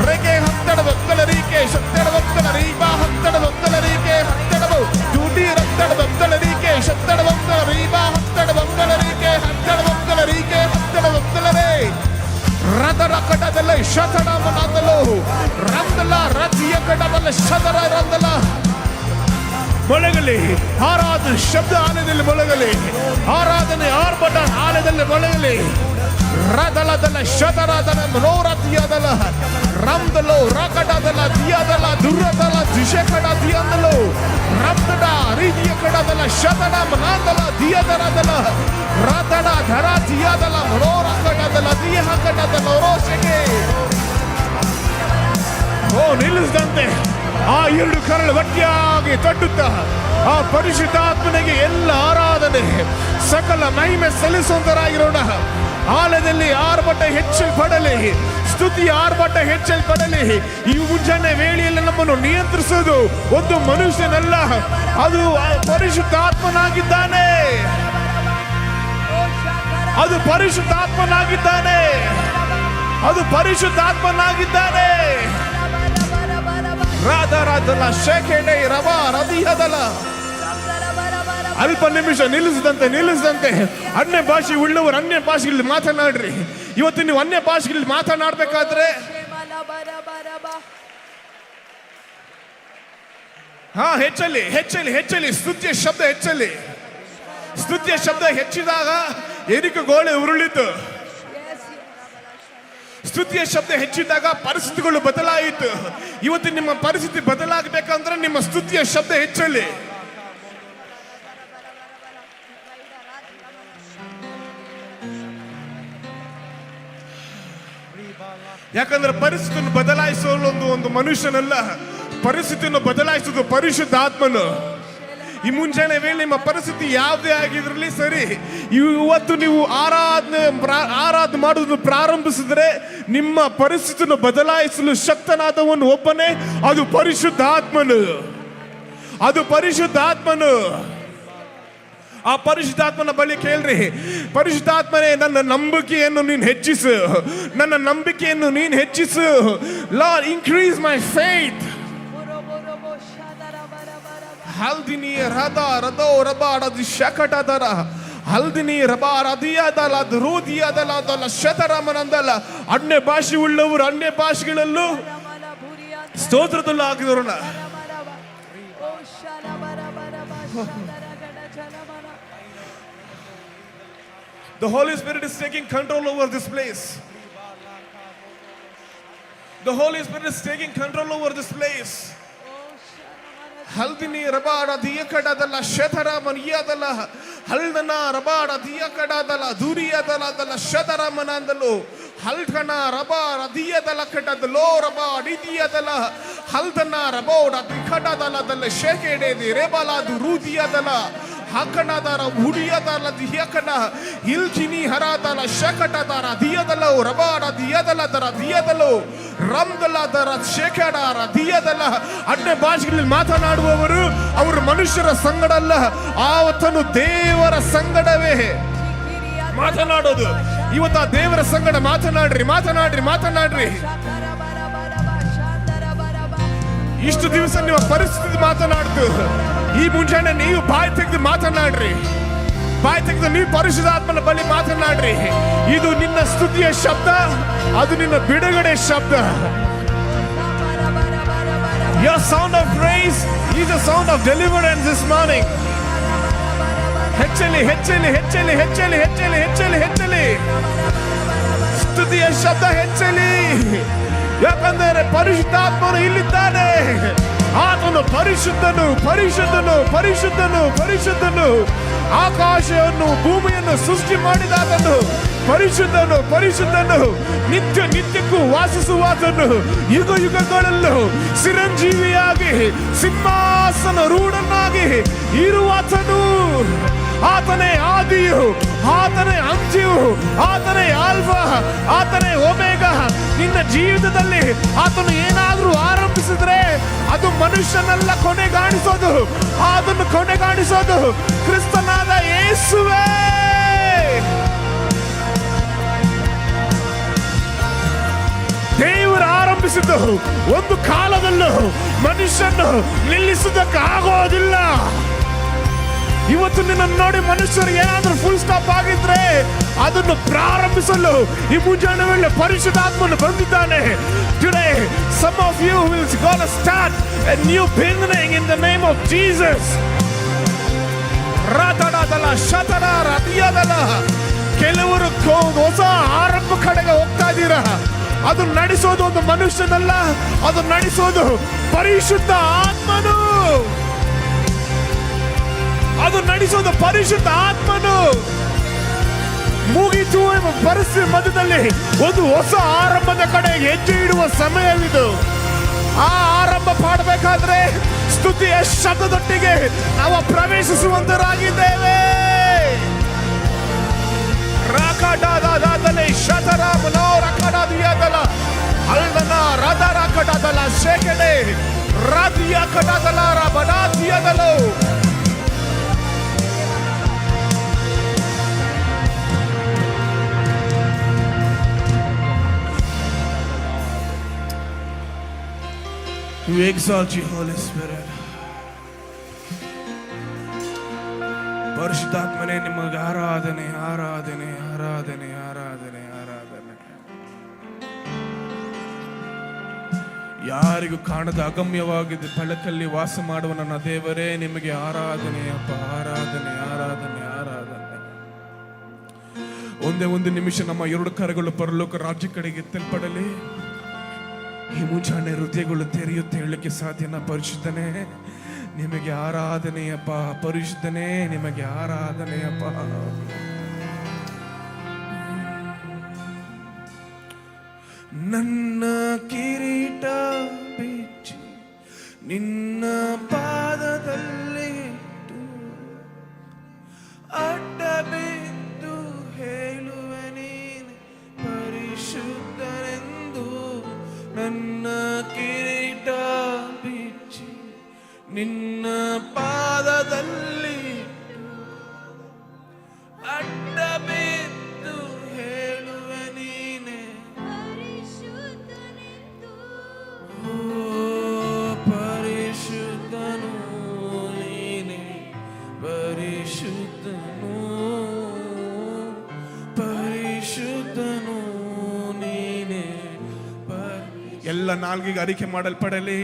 ರೆಗೆ ಹತ್ತಡ ಭಕ್ತಲರಿಗೆ ಶತ್ತಡ ಭಕ್ತಲರೀಬಾ ಹತ್ತಡ ಭಕ್ತಲರಿಗೆ ಹತ್ತಡವು ಜೂಡಿ ಹತ್ತಡ ಭಕ್ತಲರಿಗೆ ಶತ್ತಡ ಭಕ್ತಲರೀಬಾ ಹತ್ತಡ ಭಕ್ತಲರಿಗೆ ಹತ್ತಡ ಭಕ್ತಲರಿಗೆ ಹತ್ತಡ ಭಕ್ತಲರೆ. ರಥ ರಕಟದಲ್ಲಿ ಶತಡ ಮನಾದಲು ರಂದಲ ರಥಿಯ ಕಟಬಲ್ಲ ಶದರ ರಂದಲ ಮೊಳಗಲಿ. ಆರಾಧನೆ ಶಬ್ದ ಆಲಯದಲ್ಲಿ ಮೊಳಗಲಿ, ಆರಾಧನೆ ಆರ್ಭಟ ಆಲಯದಲ್ಲಿ ಮೊಳಗಲಿ. ರದಲದಲ ಶತರದಲ ಮನೋರಥಿಯದಲ ರಂದಲು ರಕಟದಲ ದಿಯದಲ ದುರ್ರದಲ ದಿಶಕಡ ದಿಯದಲು ರಂದಡ ರೀತಿಯ ಕಡದಲ ಶತಡ ಮನಾದಲ ದಿಯದರದಲ ರದಡ ಧರ ದಿಯದಲ ಮನೋರಕಟದಲ ದಿಯ ಕಟದಲ ರೋಷಗೆ. ಓ ನಿಲ್ಲಿಸಿದಂತೆ ಆ ಎರಡು ಕರಳು ಗಟ್ಟಿಯಾಗಿ ತಟ್ಟುತ್ತಾ ಆ ಪರಿಶುದ್ಧಾತ್ಮನಿಗೆ ಎಲ್ಲ ಆರಾಧನೆ ಸಕಲ ಮಹಿಮೆ ಸಲ್ಲಿಸುವಂತರಾಗಿರೋಣ. ಆಲಯದಲ್ಲಿ ಆರ್ಭಟ ಹೆಚ್ಚಲ್ಪಡಲಿ, ಸ್ತುತಿ ಆರ್ಭಟ ಹೆಚ್ಚಲ್ಪಡಲಿ. ಈ ಮುಂಜಾನೆ ವೇಳೆಯಲ್ಲಿ ನಮ್ಮನ್ನು ನಿಯಂತ್ರಿಸುವುದು ಒಂದು ಮನುಷ್ಯನಲ್ಲ, ಅದು ಪರಿಶುದ್ಧಾತ್ಮನಾಗಿದ್ದಾನೆ, ಅದು ಪರಿಶುದ್ಧಾತ್ಮನಾಗಿದ್ದಾನೆ, ಅದು ಪರಿಶುದ್ಧಾತ್ಮನಾಗಿದ್ದಾನೆ. ರಾಧರಾಧಲ ಶೇಖೆಡೆ ರವ ರದಿಹದಲ. ಅಲ್ಪ ನಿಮಿಷ ನಿಲ್ಲಿಸಿದಂತೆ ಅನ್ಯ ಭಾಷೆ ಉಳ್ಳವರು ಅನ್ಯ ಭಾಷೆಗಳಲ್ಲಿ ಮಾತನಾಡ್ರಿ. ಇವತ್ತು ನೀವು ಅನ್ಯ ಭಾಷೆಗಳಲ್ಲಿ ಮಾತನಾಡಬೇಕಾದ್ರೆ ಹೆಚ್ಚಲಿ ಹೆಚ್ಚಲಿ ಹೆಚ್ಚಲಿ ಸ್ತುತಿಯ ಶಬ್ದ ಹೆಚ್ಚಲಿ. ಸ್ತುತಿಯ ಶಬ್ದ ಹೆಚ್ಚಿದಾಗ ಎರಿಕ ಗೋಳೆ ಉರುಳಿತು. ಸ್ತುತಿಯ ಶಬ್ದ ಹೆಚ್ಚಿದಾಗ ಪರಿಸ್ಥಿತಿಗಳು ಬದಲಾಯಿತು. ಇವತ್ತು ನಿಮ್ಮ ಪರಿಸ್ಥಿತಿ ಬದಲಾಗಬೇಕಂದ್ರೆ ನಿಮ್ಮ ಸ್ತುತಿಯ ಶಬ್ದ ಹೆಚ್ಚಲಿ. ಯಾಕಂದ್ರೆ ಪರಿಸ್ಥಿತಿಯನ್ನು ಬದಲಾಯಿಸಲು ಒಂದು ಮನುಷ್ಯನಲ್ಲ, ಪರಿಸ್ಥಿತಿಯನ್ನು ಬದಲಾಯಿಸುವುದು ಪರಿಶುದ್ಧಾತ್ಮನು. ಈ ಮುಂಜಾನೆ ವೇಳೆ ನಿಮ್ಮ ಪರಿಸ್ಥಿತಿ ಯಾವುದೇ ಆಗಿದ್ರಲ್ಲಿ ಸರಿ, ಇವತ್ತು ನೀವು ಆರಾಧನೆ ಮಾಡುವುದನ್ನು ಪ್ರಾರಂಭಿಸಿದ್ರೆ ನಿಮ್ಮ ಪರಿಸ್ಥಿತಿಯನ್ನು ಬದಲಾಯಿಸಲು ಶಕ್ತನಾದವನು ಒಬ್ಬನೇ, ಅದು ಪರಿಶುದ್ಧಾತ್ಮನು. ಅದು ಪರಿಶುದ್ಧಾತ್ಮನು. ಆ ಪರಿಶುದ್ಧಾತ್ಮನ ಬಳಿ ಕೇಳ್ರಿ, ಪರಿಶುದ್ಧಾತ್ಮನೇ ನನ್ನ ನಂಬಿಕೆಯನ್ನು ನೀನು ಹೆಚ್ಚಿಸು, ನನ್ನ ನಂಬಿಕೆಯನ್ನು ನೀನು ಹೆಚ್ಚಿಸು. Lord, increase my faith. ಹಲ್ದಿನಿ ರಥ ರಥೋ ರಬಾಡದು ಶಕಟದರ ಹಲ್ದಿನಿ ರಬಾರ ಅದಿಯಾದಲ್ಲ ಅದು ರೂದಿಯಾದಲ್ಲ ಅದಲ್ಲ ಶತರಾಮನಂದಲ್ಲ. ಅನ್ಯ ಭಾಷೆ ಉಳ್ಳವರು ಅನ್ಯ ಭಾಷೆಗಳಲ್ಲೂ ಸ್ತೋತ್ರದಲ್ಲೂ ಆಗಿದೋರಣ. The Holy Spirit is taking control over this place. The Holy Spirit is taking control over this place. ಹಲ್ದಿನಿ ರಬಾಡ ದಿಯಕಡದಲ್ಲ ಶತರಾಮನಿಯಾದಲ್ಲ ಹಲ್ದನ ರಬಾಡ ದಿಯಕಡದಲ್ಲ ದೂರಿಯಾದಲ್ಲ ಅದಲ್ಲ ಶತರಾಮನಂದಲು ಹಲ್ಕನ ರಬಾಡ ದಿಯದಲ್ಲ ಕಡದಲೋ ರಬಾ ಅಡಿದಿಯಾದಲ್ಲ ಹಲ್ದನ ರಬೋಡ ದಿಕಡದಲ್ಲ ಅದಲ್ಲ ಶೇಕೆಡೆದಿ ರೇಬಲಾದು ರೂದಿಯಾದಲ್ಲ ಹಾಕಣದಾರ ಹುಡಿಯದಲ್ಲ ದಿಯಕನ ಇಲ್ಚಿನಿ ಹರಾದಲ್ಲ ಶಕಟದಾರ ದಿಯದಲ್ಲ ರಬಾಡ ದಿಯದಲ್ಲ ದರ ದಿಯದಲು ರಮ್ದಲ್ಲ ದರ ಶೇಕಡಾರ ದಿಯದಲ್ಲ. ಅನ್ಯ ಭಾಷೆಗಳಲ್ಲಿ ಮಾತನಾಡುವವರು ಅವರು ಮನುಷ್ಯರ ಸಂಗಡಲ್ಲ, ಆವತ್ತನು ದೇವರ ಸಂಗಡವೇ ಮಾತನಾಡೋದು. ಇವತ್ತು ಆ ದೇವರ ಸಂಗಡ ಮಾತನಾಡ್ರಿ, ಮಾತನಾಡ್ರಿ, ಮಾತನಾಡ್ರಿ. ಇಷ್ಟು ದಿವಸ ನಿಮ್ಮ ಪರಿಸ್ಥಿತಿ ಮಾತನಾಡ್ತು, ಈ ಮುಂಜಾನೆ ನೀವು ಬಾಯಿ ತೆಗೆದು ಮಾತನಾಡ್ರಿ, ಬಾಯಿ ತೆಗೆದು ನೀವು ಪರಿಶುದ್ಧಾತ್ಮನ ಬಳಿ ಮಾತನಾಡ್ರಿ. ಇದು ನಿನ್ನ ಸ್ತುತಿಯ ಶಬ್ದ, ಅದು ನಿನ್ನ ಬಿಡುಗಡೆ ಶಬ್ದ. Your sound of praise is a sound of deliverance this morning. ಹೆಚ್ಚಲಿ ಹೆಚ್ಚಲಿ ಹೆಚ್ಚಲಿ ಹೆಚ್ಚಲಿ ಹೆಚ್ಚಲಿ ಹೆಚ್ಚಲಿ ಹೆಚ್ಚಲಿ ಸ್ತುತಿಯ ಶಬ್ದ ಹೆಚ್ಚಲಿ. ಯಾಕಂದರೆ ಪರಿಶುದ್ಧಾತ್ಮನು ಇಲ್ಲಿದ್ದಾನೆ. ಆತನು ಪರಿಶುದ್ಧನು, ಪರಿಶುದ್ಧನು, ಪರಿಶುದ್ಧನು, ಪರಿಶುದ್ಧನು. ಆಕಾಶವನ್ನು ಭೂಮಿಯನ್ನು ಸೃಷ್ಟಿ ಮಾಡಿದಾತನು ಪರಿಶುದ್ಧನು, ಪರಿಶುದ್ಧನು. ನಿತ್ಯ ನಿತ್ಯಕ್ಕೂ ವಾಸಿಸುವಾತನು, ಯುಗ ಯುಗಗಳಲ್ಲೂ ಚಿರಂಜೀವಿಯಾಗಿ ಸಿಂಹಾಸನ ರೂಢನಾಗಿ ಇರುವಾತನು. ಆತನೇ ಆದಿಯು, ಆತನೇ ಅಂತ್ಯವು, ಆತನೇ ಆಲ್ಫಾ, ಆತನೇ ಒಮೆಗಾ. ನಿನ್ನ ಜೀವಿತದಲ್ಲಿ ಆತನು ಏನಾದರೂ ಆರಂಭಿಸಿದ್ರೆ ಅದು ಮನುಷ್ಯನೆಲ್ಲ ಕೊನೆಗಾಣಿಸೋದು, ಅದನ್ನು ಕೊನೆಗಾಣಿಸೋದು ಕ್ರಿಸ್ತನಾದ ಯೇಸುವೇ. ದೇವರು ಆರಂಭಿಸಿದ್ದು ಒಂದು ಕಾಲದಲ್ಲೂ ಮನುಷ್ಯನು ನಿಲ್ಲಿಸುವುದಕ್ಕೆ ಆಗೋದಿಲ್ಲ. ಇವತ್ತು ನಿನ್ನ ನೋಡಿ ಮನುಷ್ಯರು ಏನಾದ್ರೂ ಫುಲ್ ಸ್ಟಾಪ್ ಆಗಿದ್ರೆ ಅದನ್ನು ಪ್ರಾರಂಭಿಸಲು ಈ ಮುಂಜಾನೆ ವೇಳೆ ಪರಿಶುದ್ಧಾತ್ಮನು ಬಂದಿದ್ದಾನೆ. Today some of you will gonna start a new beginning in the name of Jesus. ರಾತಡದಲ್ಲ ಶತಡ ರತಿಯದಲ್ಲ. ಕೆಲವರು ಹೊಸ ಆರಂಭ ಕಡೆಗೆ ಹೋಗ್ತಾ ಇದ್ದೀರಾ. ಅದು ನಡೆಸೋದು ಒಂದು ಮನುಷ್ಯನಲ್ಲ, ಅದು ನಡೆಸೋದು ಪರಿಶುದ್ಧ ಆತ್ಮನು. ಅದು ನಡೆಸೋದು ಪರಿಶುದ್ಧ ಆತ್ಮನು. ಮುಗಿತು ಎಂಬ ಪರಿಸ್ಥಿತಿ ಮಧ್ಯದಲ್ಲಿ ಒಂದು ಹೊಸ ಆರಂಭದ ಕಡೆಗೆ ಹೆಜ್ಜೆ ಇಡುವ ಸಮಯವಿದು. ಆ ಆರಂಭ ಮಾಡಬೇಕಾದ್ರೆ ಸ್ತುತಿಯ ಶಬ್ದದೊಟ್ಟಿಗೆ ನಾವು ಪ್ರವೇಶಿಸುವಂತರಾಗಿದ್ದೇವೆ. ರಾಕಡಾದಾದಲೆ ಶತರಾಮನೋ ರಕಡಾದಿಯಾದಲ ಹಲ್ದನ ರದ ರಾಕಡಾದಲ ಶೇಕಡೆ ರಾದಿಯ ಕಡಾದಲ ರಬಡಾದಿಯಾದಲೋ. We exalt you, Holy Spirit. ಪರಿಶುದ್ಧಾತ್ಮನೇ ನಿಮಗೆ ಆರಾಧನೆ, ಆರಾಧನೆ, ಆರಾಧನೆ, ಆರಾಧನೆ, ಆರಾಧನೆ. ಯಾರಿಗೂ ಕಾಣದ ಅಗಮ್ಯವಾಗಿದೆ ಬೆಳಕಲ್ಲಿ ವಾಸ ಮಾಡುವ ನನ್ನ ದೇವರೇ, ನಿಮಗೆ ಆರಾಧನೆ ಅಪ್ಪ, ಆರಾಧನೆ, ಆರಾಧನೆ, ಆರಾಧನೆ. ಒಂದೇ ಒಂದು ನಿಮಿಷ ನಮ್ಮ ಎರಡು ಕರಗಳು ಪರಲೋಕ ರಾಜ್ಯ ಕಡೆಗೆ ಎತ್ತಲ್ಪಡಲಿ. ಈ ಮುಂಜಾನೆ ಹೃದಯಗಳು ತೆರೆಯುತ್ತೆ ಹೇಳಲಿಕ್ಕೆ ಸಾಧ್ಯನ? ಪರಿಶುದ್ಧನೇ ನಿಮಗೆ ಆರಾಧನೆಯಪ್ಪ, ಪರಿಶುದ್ಧನೇ ನಿಮಗೆ ಆರಾಧನೆಯಪ್ಪ. ನನ್ನ ಕಿರೀಟ ಬಿಚ್ಚಿ ನಿನ್ನ ಪಾದದಲ್ಲಿ ಇಟ್ಟು ಅಡ್ಡ ಬಿದ್ದು ಹೇಳುವೆ ನೀನು ಪರಿಶುದ್ಧನೆಂದು. ನನ್ನ ಕಿರೀಟ ಬಿಚ್ಚಿ ನಿನ್ನ ಪಾದದಲ್ಲಿ ಎಲ್ಲ ನಾಲ್ಗಿಗೆ ಅರಿಕೆ ಮಾಡಲ್ಪಡಲಿ.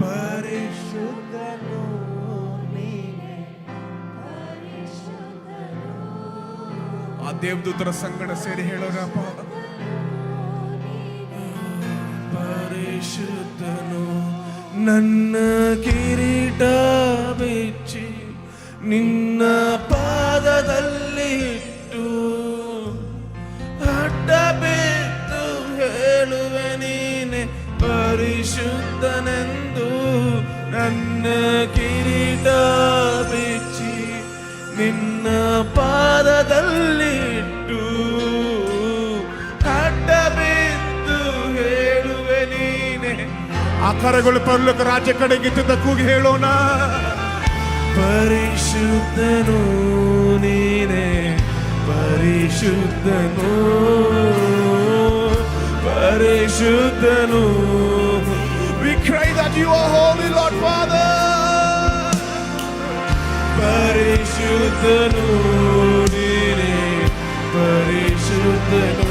ಪರಿಶುದ್ಧನು ನೀನೇ, ಆ ದೇವದೂತರ ಸಂಗಡ ಸೇರಿ ಹೇಳೋಣಪ್ಪ. ಪರಿಶುದ್ಧನು ನನ್ನ ಕಿರೀಟ ಬಿಚ್ಚಿ ನಿನ್ನ ಪಾದದಲ್ಲಿ ಇಟ್ಟು ಅಡ್ಡ ಬಿದ್ದು ಹೇಳುವೆ ನೀನೆ ಪರಿಶುದ್ಧನೆಂದು. ನನ್ನ ಕಿರೀಟ ಬಿಚ್ಚಿ ನಿನ್ನ ಪಾದದಲ್ಲಿ ಇಟ್ಟು ಅಡ್ಡ ಬಿದ್ದು ಹೇಳುವೆ ನೀನೆ. ಆ ಕರಗಳು ಪರಲೋಕ ರಾಜ್ಯ ಕಡೆಗಿದ್ದ ಕೂಗಿ ಹೇಳೋಣ. ಪರಿಶುದ್ಧನು ನೀನೆ, ಪರಿಶುದ್ಧನು, ಪರಿಶುದ್ಧನು. We cry that you are holy, Lord Father. ಪರಿಶುದ್ಧನು ನೀನೆ, ಪರಿಶುದ್ಧನು,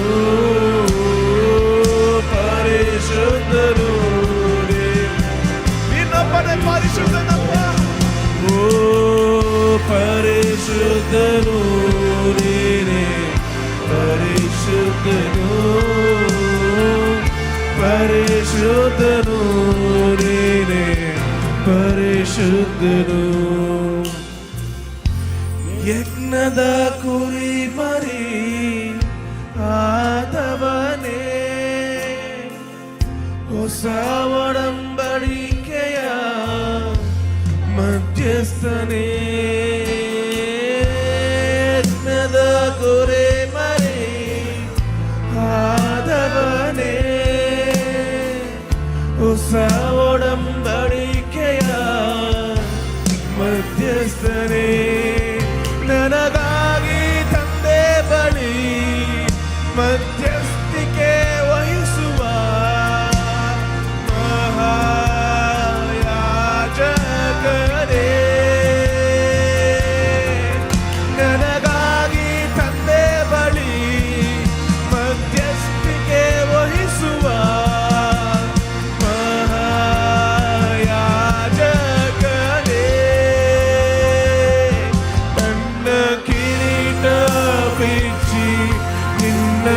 ಪರಿಶುದ್ಧನು ನೀನೊಬ್ಬನೇ ಪರಿಶುದ್ಧನಪ್ಪ. ಓ ಪರಿಶುದ್ಧನು ನೀನೆ, ಪರಿಶುದ್ಧನು, ಪರಿಶುದ್ಧನು ನೀನೆ, ಪರಿಶುದ್ಧನು. ಯಜ್ಞದ ಕುರಿ ಮರಿ ಆದವನೇ, ಹೊಸ ಒಡಂಬಡಿಕೆಯ ಮಧ್ಯಸ್ಥನೇ. ಯಜ್ಞದ ಕುರಿ ಮರಿ ಆದವನೇ, ಹೊಸ ಒಡಂಬಡಿಕೆಯ ಮಧ್ಯಸ್ಥನೇ. ನನಗಾಗಿ ತಂದೆ ಬಳಿ ಮಧ್ಯಸ್ಥಿಕೆ ವಹಿಸುವ ಮಹಾಯಾಜಕನೇ. ನನಗಾಗಿ ತಂದೆ ಬಳಿ ಮಧ್ಯಸ್ಥಿಕೆ ವಹಿಸುವ ಮಹಾಯಾಜಕನೇ. ನನ್ನ ಕಿರೀಟ ಬಿಚ್ಚಿ ನಿನ್ನ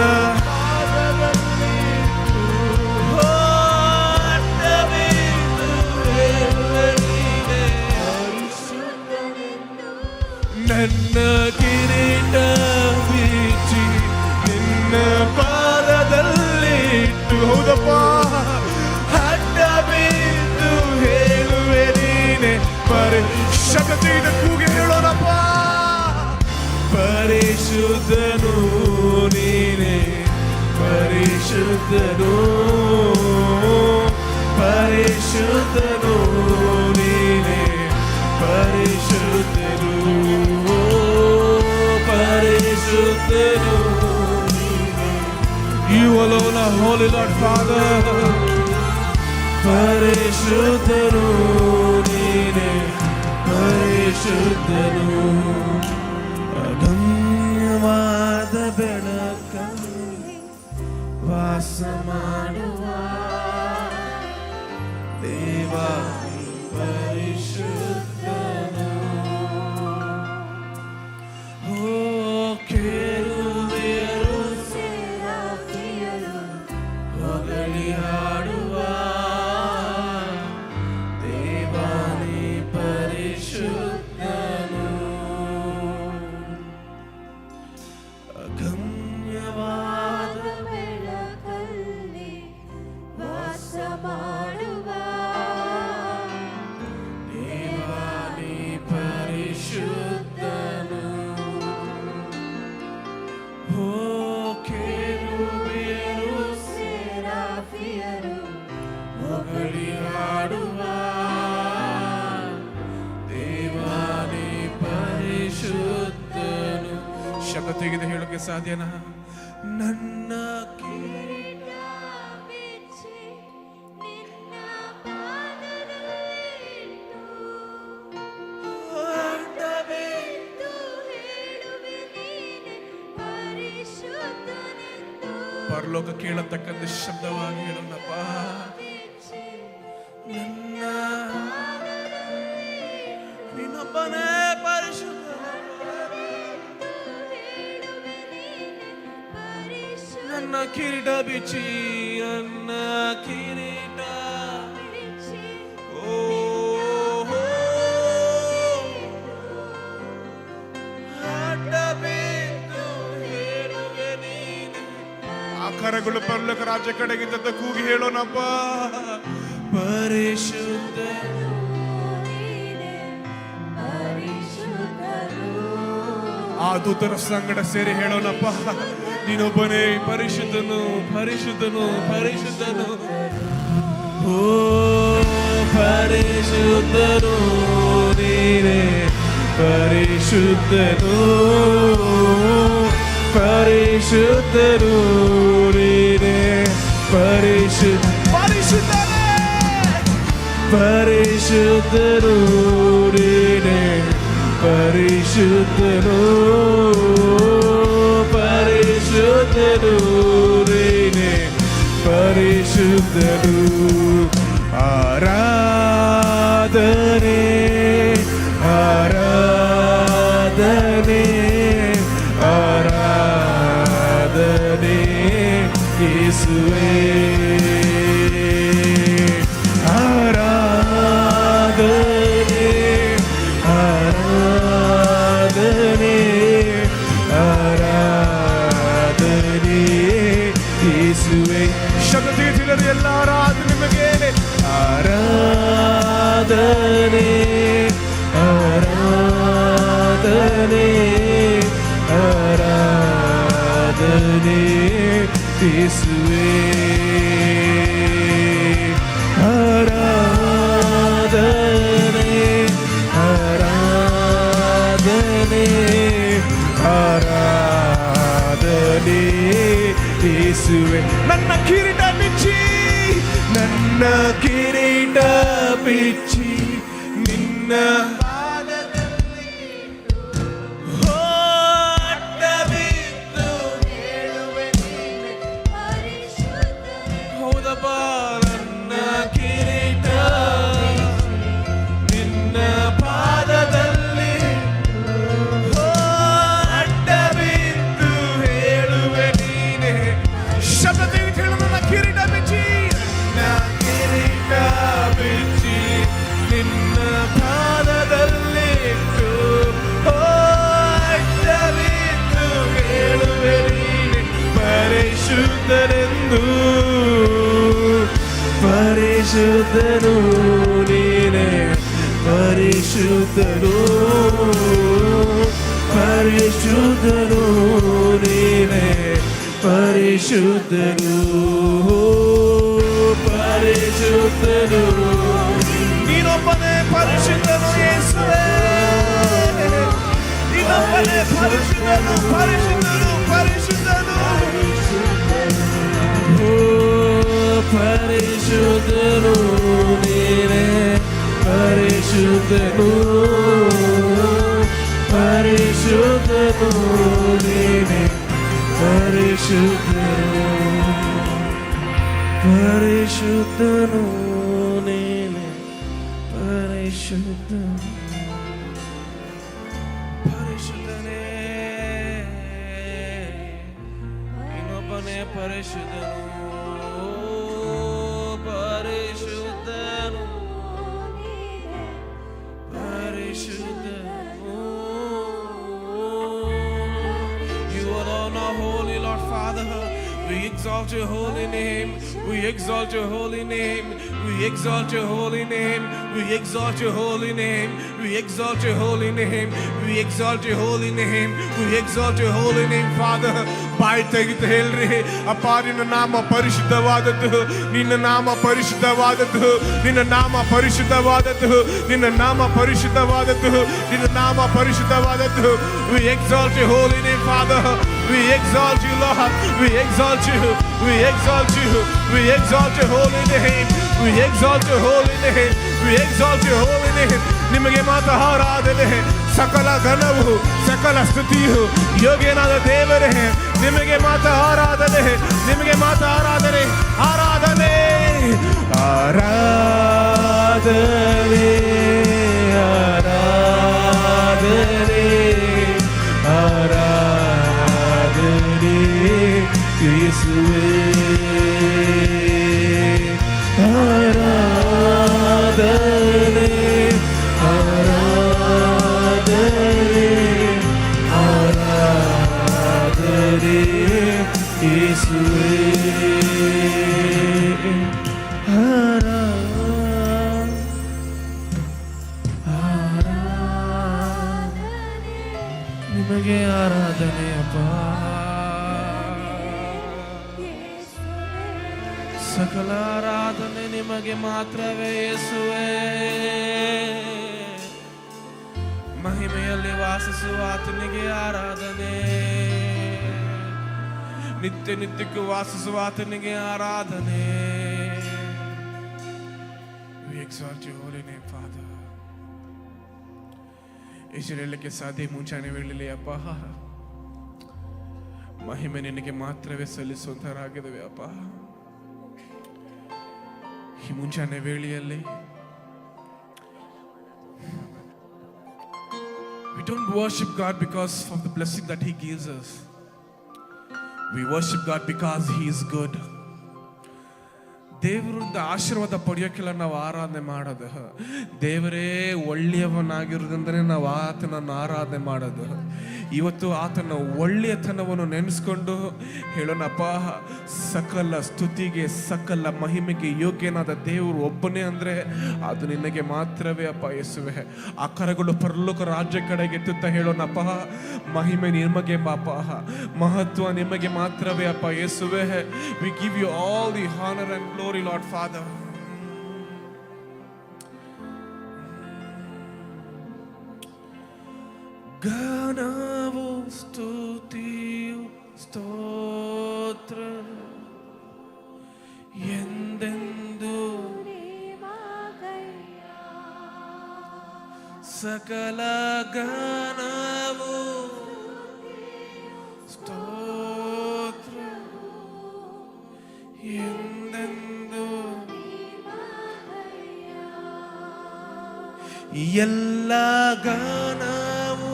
ಪಾದದಲ್ಲಿ ಅಡ್ಡ ಬಿದ್ದು ಹೇಳುವೆ ನೀನೆ. ನನ್ನ ಕಿರೀಟ ಬಿಚ್ಚಿ ನಿನ್ನ ಪಾದದಲ್ಲಿ ಇಟ್ಟು, ಹೌದಪ್ಪ, ಅಡ್ಡ ಬಿದ್ದು ಹೇಳುವೆ ನೀನೆ. ಶಕ್ತಿಯಿಂದ ಕೂಗಿ ಹೇಳೋಣಪ್ಪ. ಪರಿಶುದ್ಧನು ನೀನೆ, ಪರಿಶುದ್ಧನು, ಪರಿಶುದ್ಧನು ನೀನೆ, ಪರಿಶುದ್ಧನು, ಪರಿಶುದ್ಧನು ನೀನೆ. You alone are holy, Lord Father. ಪರಿಶುದ್ಧನು ನೀನೆ, ಪರಿಶುದ್ಧನು. ಅಗಮ್ಯವಾದ ಬೆಳಕಲ್ಲಿ ವಾಸ ಮಾಡುವ ದೇವ ಪರಿಶುದ್ಧನು. ಓ ಕೆರೂಬಿಯರು ಹೊಗಳಿ ಹಾಡುವ ದೇವಾನಿ ಪರಿಶುದ್ಧನು. ಅಗಮ್ಯವಾದ ಬೆಳಕಲ್ಲಿ ವಾಸ ಮಾಡುವ ದೇವಾನಿ ಪರಿಶುದ್ಧನು. ಓ ಕೆರೂಬಿಯರು ಸೆರಾಫಿಯರು ಹೊಗಳಿ ಹಾಡುವ ದೇವಾನಿ ಪರಿಶುದ್ಧನು. ಶಬ್ದ ತೆಗೆದು ಹೇಳೋಕೆ ಸಾಧ್ಯನಾ? ನನ್ನ ಕಿರೀಟ ಬಿಚ್ಚಿ ನಿನ್ನ ಪಾದದಲ್ಲಿಟ್ಟು ಅಡ್ಡ ಹೇಳುವೆ ನೀನೆ ಪರಿಶುದ್ಧನೆಂದು. ಪರಲೋಕ ಕೇಳತಕ್ಕಂಥ ಶಬ್ದವಾಗಿ ಹೇಳೋಣಪ್ಪ. ನನ್ನ ನೀನೊಬ್ಬನೇ ಪರಿಶುದ್ಧ, ನನ್ನ ಕಿರೀಟ ಬಿಚ್ಚಿ, ನನ್ನ ಕಿರೀಟ ಓ ಅಡ್ಡ ಬಿದ್ದು ಹೇಳುವೆ ನೀನೆ. ಆ ಕರಗಳು ಪರಲೋಕ ರಾಜ್ಯ ಕಡೆಗಿದ್ದ ಕೂಗಿ ಹೇಳೋಣಪ್ಪ. ಪರಿಶುದ್ಧ ಆ ದೂತರ ಸಂಗಡ ಸೇರಿ ಹೇಳೋಣಪ್ಪ. ನೀನೊಬ್ಬನೇ ಪರಿಶುದ್ಧನು, ಪರಿಶುದ್ಧನು, ಪರಿಶುದ್ಧನು. ಓ ಪರಿಶುದ್ಧನು ನೀನೇ, ಪರಿಶುದ್ಧನು, ಪರಿಶುದ್ಧನು ನೀನೇ, ಪರಿಶುದ್ಧ, ಪರಿಶುದ್ಧನೇ, ಪರಿಶುದ್ಧನು ನೀನೇ, ಪರಿಶುದ್ಧನು, ಪರಿಶುದ್ಧನು ನೀನೇ, ಪರಿಶುದ್ಧನು. ಆರಾಧನೆ, ಆರಾಧನೆ, ಆರಾಧನೆ ಯೇಸುವೇ. ಆರಾಧನೆ, ಆರಾಧನೆ, ಆರಾಧನೆ ಯೇಸುವೇ. ಶಬ್ದತೀರ್ಥರು ಎಲ್ಲ ಆರಾಧನೆ ನಿಮಗೆ. ಆರಾಧನೆ, ಆರಾಧನೆ, ಆರಾಧನೆ ಯೇಸುವೇ. ಆರಾಧನೆ, ಆರಾಧನೆ, ಆರಾಧನೆ ಯೇಸುವೇ. ನನ್ನ ಕಿರೀಟ ಬಿಚ್ಚಿ, ನನ್ನ ಕಿರೀಟ ಬಿಚ್ಚಿ, ನಿನ್ನ ಪಾದದಲ್ಲಿ ಅಡ್ಡ ಬಿದ್ದು ಹೇಳುವೆ ನೀನೆ, ಹೌದಪ್ಪ. ನನ್ನ ಕಿರೀಟ ನಿನ್ನ ಪಾದದಲ್ಲಿ ಅಡ್ಡ ಬಿದ್ದು ಹೇಳುವೆ ನೀನೆ. ಶಬ್ದ ಹೇಳು. ನನ್ನ ಕಿರೀಟ ಬಿಚ್ಚಿ, ನನ್ನ ಕಿರೀಟ ಬಿಚ್ಚಿ, ನಿನ್ನ ಪಾದದಲ್ಲಿ ಇಟ್ಟು ಅಡ್ಡ ಬಿದ್ದು ಹೇಳುವೆ ನೀನೆ, ಪರಿಶುದ್ಧನೆಂದು, ಪರಿಶುದ್ಧನು ನೀನೆ, ಪರಿಶುದ್ಧನು, ಪರಿಶುದ್ಧನು ನೀನೆ, ಪರಿಶುದ್ಧನು, ಪರಿಶುದ್ಧನು. ನೀನೊಬ್ಬನೇ ಪರಿಶುದ್ಧನು ಯೇಸುವೇ, ನೀನೊಬ್ಬನೇ ಪರಿಶುದ್ಧನು, ಪರಿಶುದ್ಧನು, ಪರಿಶುದ್ಧನು. ಓ ಪರಿಶುದ್ಧನು ನೀನೇ, ಪರಿಶುದ್ಧನು, ಪರಿಶುದ್ಧನು ನೀನೇ, ಪರಿಶುದ್ಧನು, ಪರಿಶುದ್ಧನು ನೀನೇ, ಪರಿಶುದ್ಧನು, ಪರಿಶುದ್ಧನೇ. ಇನ್ನೊಬ್ಬನೇ ಪರಿಶುದ್ಧನು, ಪರಿಶುದ್ಧನು, ಪರಿಶುದ್ಧನು. You alone are holy, Lord Father. We exalt your holy name. We exalt your holy name. We exalt your holy name. We exalt your holy name. We exalt your holy name. We exalt your holy name. We exalt your holy name, Father. ಬಾಯಿ ತೆಗೆದು ಹೇಳ್ರಿ, ಅಪ್ಪ ನಿನ್ನ ನಾಮ ಪರಿಶುದ್ಧವಾದದ್ದು, ನಿನ್ನ ನಾಮ ಪರಿಶುದ್ಧವಾದದ್ದು, ನಿನ್ನ ನಾಮ ಪರಿಶುದ್ಧವಾದದ್ದು, ನಿನ್ನ ನಾಮ ಪರಿಶುದ್ಧವಾದದ್ದು, ನಿನ್ನ ನಾಮ ಪರಿಶುದ್ಧವಾದದ್ದು. We exalt your holy name, Father. We exalt you, Lord. We exalt you. We exalt you. We exalt your holy name. We exalt your holy name. We exalt your holy name. ನಿಮಗೆ ಮಾತ್ರ ಆರಾಧನೆ, ಸಕಲ ಘನವು, ಸಕಲ ಸ್ತುತಿಯು ಯೋಗ್ಯನಾದ ದೇವರೇ. ನಿಮಗೆ ಮಾತ್ರ ಆರಾಧನೆ, ನಿಮಗೆ ಮಾತ್ರ ಆರಾಧನೆ, ಆರಾಧನೆ, ಆರಾಧನೆ, ಆರಾಧನೆ, ಆರಾಧನೆ ಯೇಸುವೇ, ಆರಾಧನೆ, ಆರಾಧನೆ, ಆರಾಧನೆ ಯೇಸುವೇ, ನಿಮಗೆ ಆರಾಧನೆ ಅಪ್ಪ, ಸಕಲ ಆರಾಧನೆ ನಿಮಗೆ ಮಾತ್ರವೇ ಯೇಸುವೇ. ಮಹಿಮೆಯಲ್ಲಿ ವಾಸಿಸುವ ಆತನಿಗೆ ಆರಾಧನೆ, ನಿತ್ಯ ನಿತ್ಯಕ್ಕೂ ವಾಸಿಸುವ ಆತನಿಗೆ ಆರಾಧನೆ. We exalt your holy name, Father. ಹೆಸರು ಹೇಳಲಿಕ್ಕೆ ಸಾಧ್ಯ ಮುಂಚಾನೆ ವೇಳೆಯಲ್ಲಿ ಅಪ್ಪ, ಮಹಿಮೆ ನಿನಗೆ ಮಾತ್ರವೇ ಸಲ್ಲಿಸುವಂತರಾಗಿದ್ದೇವೆ ಅಪ್ಪ. ಈ ಮುಂಚಾನೆ ವೇಳೆಯಲ್ಲಿ we don't worship God because of the blessing that He gives us. We worship God because He is good. ದೇವರಿಂದ ಆಶೀರ್ವಾದ ಪಡೆಯೋಕ್ಕೆಲ್ಲ ನಾವು ಆರಾಧನೆ ಮಾಡೋದು, ದೇವರೇ ಒಳ್ಳೆಯವನಾಗಿರೋದ್ರಿಂದಲೇ ನಾವು ಆತನನ್ನು ಆರಾಧನೆ ಮಾಡೋದು. ಇವತ್ತು ಆತನ ಒಳ್ಳೆಯತನವನ್ನು ನೆನೆಸ್ಕೊಂಡು ಹೇಳೋಣಪ್ಪ, ಸಕಲ ಸ್ತುತಿಗೆ ಸಕಲ ಮಹಿಮೆಗೆ ಯೋಗ್ಯನಾದ ದೇವರು ಒಬ್ಬನೇ ಅಂದರೆ ಅದು ನಿನಗೆ ಮಾತ್ರವೇ ಅಪ್ಪ ಯೇಸುವೆ. ಆ ಕರಗಳು ಪರಲೋಕ ರಾಜ್ಯ ಕಡೆಗೆ ಎತ್ತುತ್ತಾ ಹೇಳೋಣಪ್ಪ, ಮಹಿಮೆ ನಿಮಗೆ ಪಾಪ, ಮಹತ್ವ ನಿಮಗೆ ಮಾತ್ರವೇ ಅಪ್ಪ ಯೇಸುವೆ. We give you all the honor and glory, Lord Father. ಘನವು ಸ್ತುತಿಯು ಸ್ತೋತ್ರ ಎಂದೆಂದು ಸಕಲ ಘನವು ಸ್ತೋತ್ರ ಎಂದೆಂದು ಎಲ್ಲ ಘನವು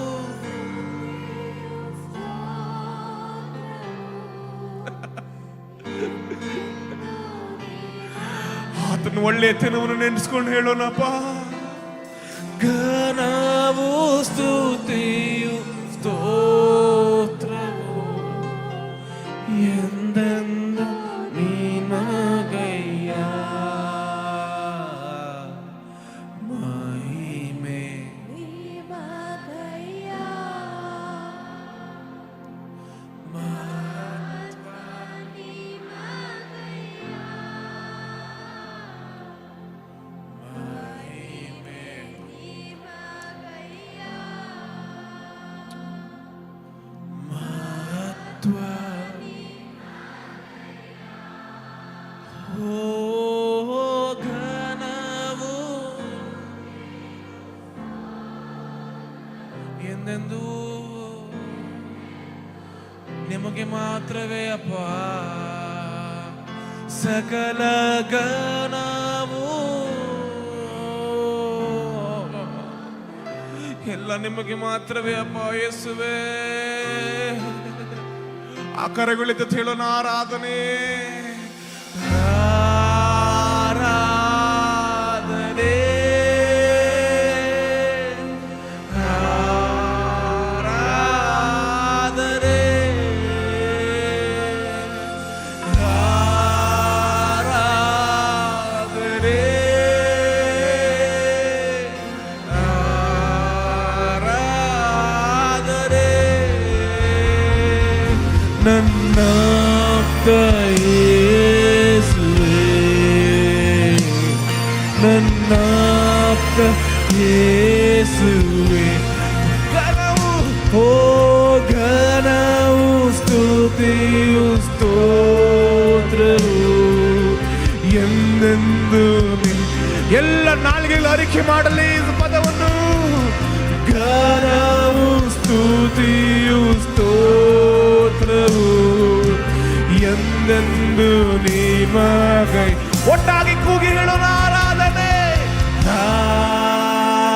ಆತನ ಒಳ್ಳೆಯತನವನ್ನು ನೆನೆಸ್ಕೊಂಡು ಹೇಳೋಣಪ್ಪ. ಘನವು ಸ್ತುತಿಯು ಸ್ತೋತ್ರವು ಎಂದೆಂದು ನಿಮಗಯ್ಯ, ಮಹಿಮೆ ಘನವು ಎಂದೆಂದೂ ನಿಮಗೆ ಮಾತ್ರವೇ ಅಪ್ಪ. ಸಕಲ ಘನವು ಎಲ್ಲ ನಿಮಗೆ ಮಾತ್ರವೇ ಅಪ್ಪ ಯೇಸುವೆ. ಆ ಕರಗಳಿದ್ದ ಹೇಳೋಣ, ಆರಾಧನೆ, ಆರಾಧನೆ, ಆರಾಧನೆ, ಆರಾಧನೆ, ಆರಾಧನೆ. ನನ್ನ ಯೇಸುವೇ, ನನ್ನ ಯೇಸುವೇ, ಘನವು ಓ ಘನವು ಸ್ತುತಿಯು ಸ್ತೋತ್ರವು ಎಂದೆಂದು ಎಲ್ಲ ನಾಲಿಗೆಗಳು ಅರಿಕೆ ಮಾಡಲಿ ಪದವನ್ನು. ಘನವು ಸ್ತುತಿಯು ಸ್ತೋತ್ರವು ಎಂದೆಂದು ನಿಮಗೈ. ಒಟ್ಟಾಗಿ ಕೂಗಿ ಹೇಳೋಣ ಆರಾಧನೆ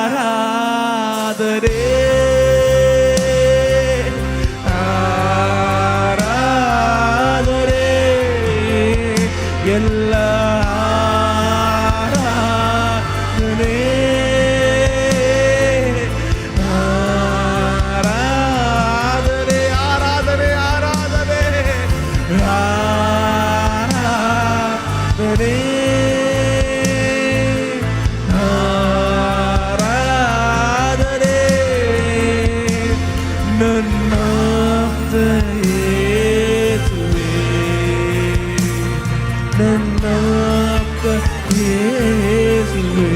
ಆರಾಧನೆ ಆರಾಧನೆ ಎಲ್ಲ ಆರಾಧನೆ ಆರಾಧನೆ ಆರಾಧನೆ ಆರಾಧನೆ ಆರಾಧನೆ ಆರಾಧನೆ ನನ್ನ ಯೇಸುವೇ ನನ್ನ ಯೇಸುವೇ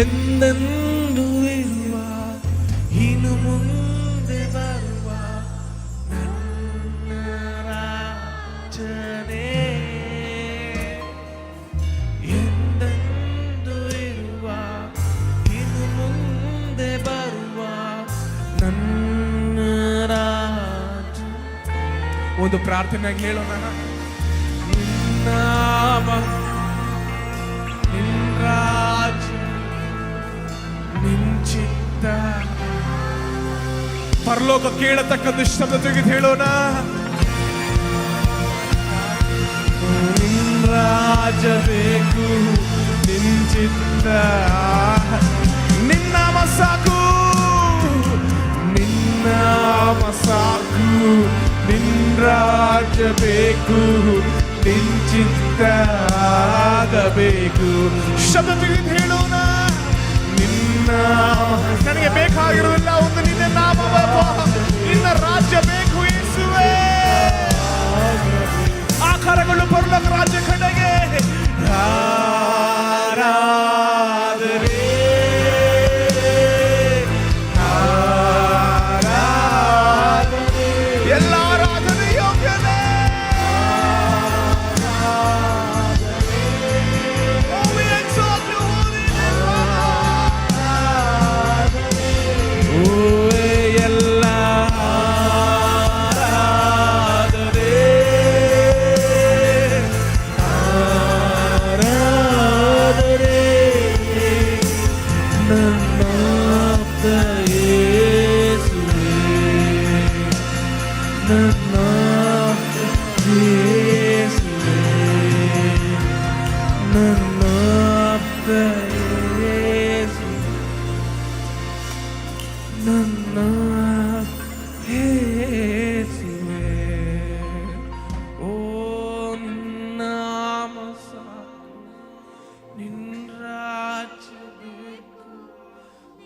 ಎಂದೆಂದೂ ಇರುವ ಇನ್ನು ಮುಂದೆ ಬರುವ ನನ್ನ ರಾಜನೇ ಎಂದೆಂದೂ ಇರುವ ಇನ್ನು ಮುಂದೆ ಬರುವ ನನ್ನ ರಾಜ. ಒಂದು ಪ್ರಾರ್ಥನೆಯಾಗಿ ಹೇಳೋಣ. ನಿನ್ನ ನಾಮ ನಿನ್ನ ರಾಜ ನಿನ್ನ ಚಿತ್ತ. ಪರಲೋಕ ಕೇಳತಕ್ಕಂಥ ಶಬ್ದ ತೆಗೆದು ಹೇಳೋಣ. ನಿನ್ನ ರಾಜ ಬೇಕು ನಿನ್ನ ಚಿತ್ತ ನಿನ್ನ ನಾಮ ಸಾಕು ನಿನ್ನ ನಾಮ ಸಾಕು ನಿನ್ನ ರಾಜ ಬೇಕು ನಿನ್ನ ಚಿತ್ತ ಆಗಬೇಕು. ಶಬ್ದ ತೆಗೆದು ಹೇಳೋಣ. ನಿನ್ನ ನನಗೆ ಬೇಕಾಗಿರುವುದಿಲ್ಲ ಒಂದು ನಿನ್ನ ನಾಮ ನಿನ್ನ ರಾಜ್ಯ ಬೇಕು ಯೇಸುವೇ. ಆಕಾರಗಳು ಪರಲೋಕ ರಾಜ್ಯ ಕಡೆಗೆ ಆರಾಧನೆ ಆರಾಧನೆ ಎಲ್ಲ ಆರಾಧನೆ ಯೋಗ್ಯನೇ. Oh, we exalt you, holy name. Oh, ಎಲ್ಲ ಆರಾಧನೆ ಆರಾಧನೆ ನನ್ನ ಯೇಸುವೇ ನನ್ನ ಯೇಸುವೇ ನನ್ನ ಯೇಸುವೇ ನನ್ನ ಯೇಸುವೇ. ಓ ನಿನ್ನ ನಾಮ ಸಾಕು ನಿನ್ನ ರಾಜ್ಯ ಬೇಕು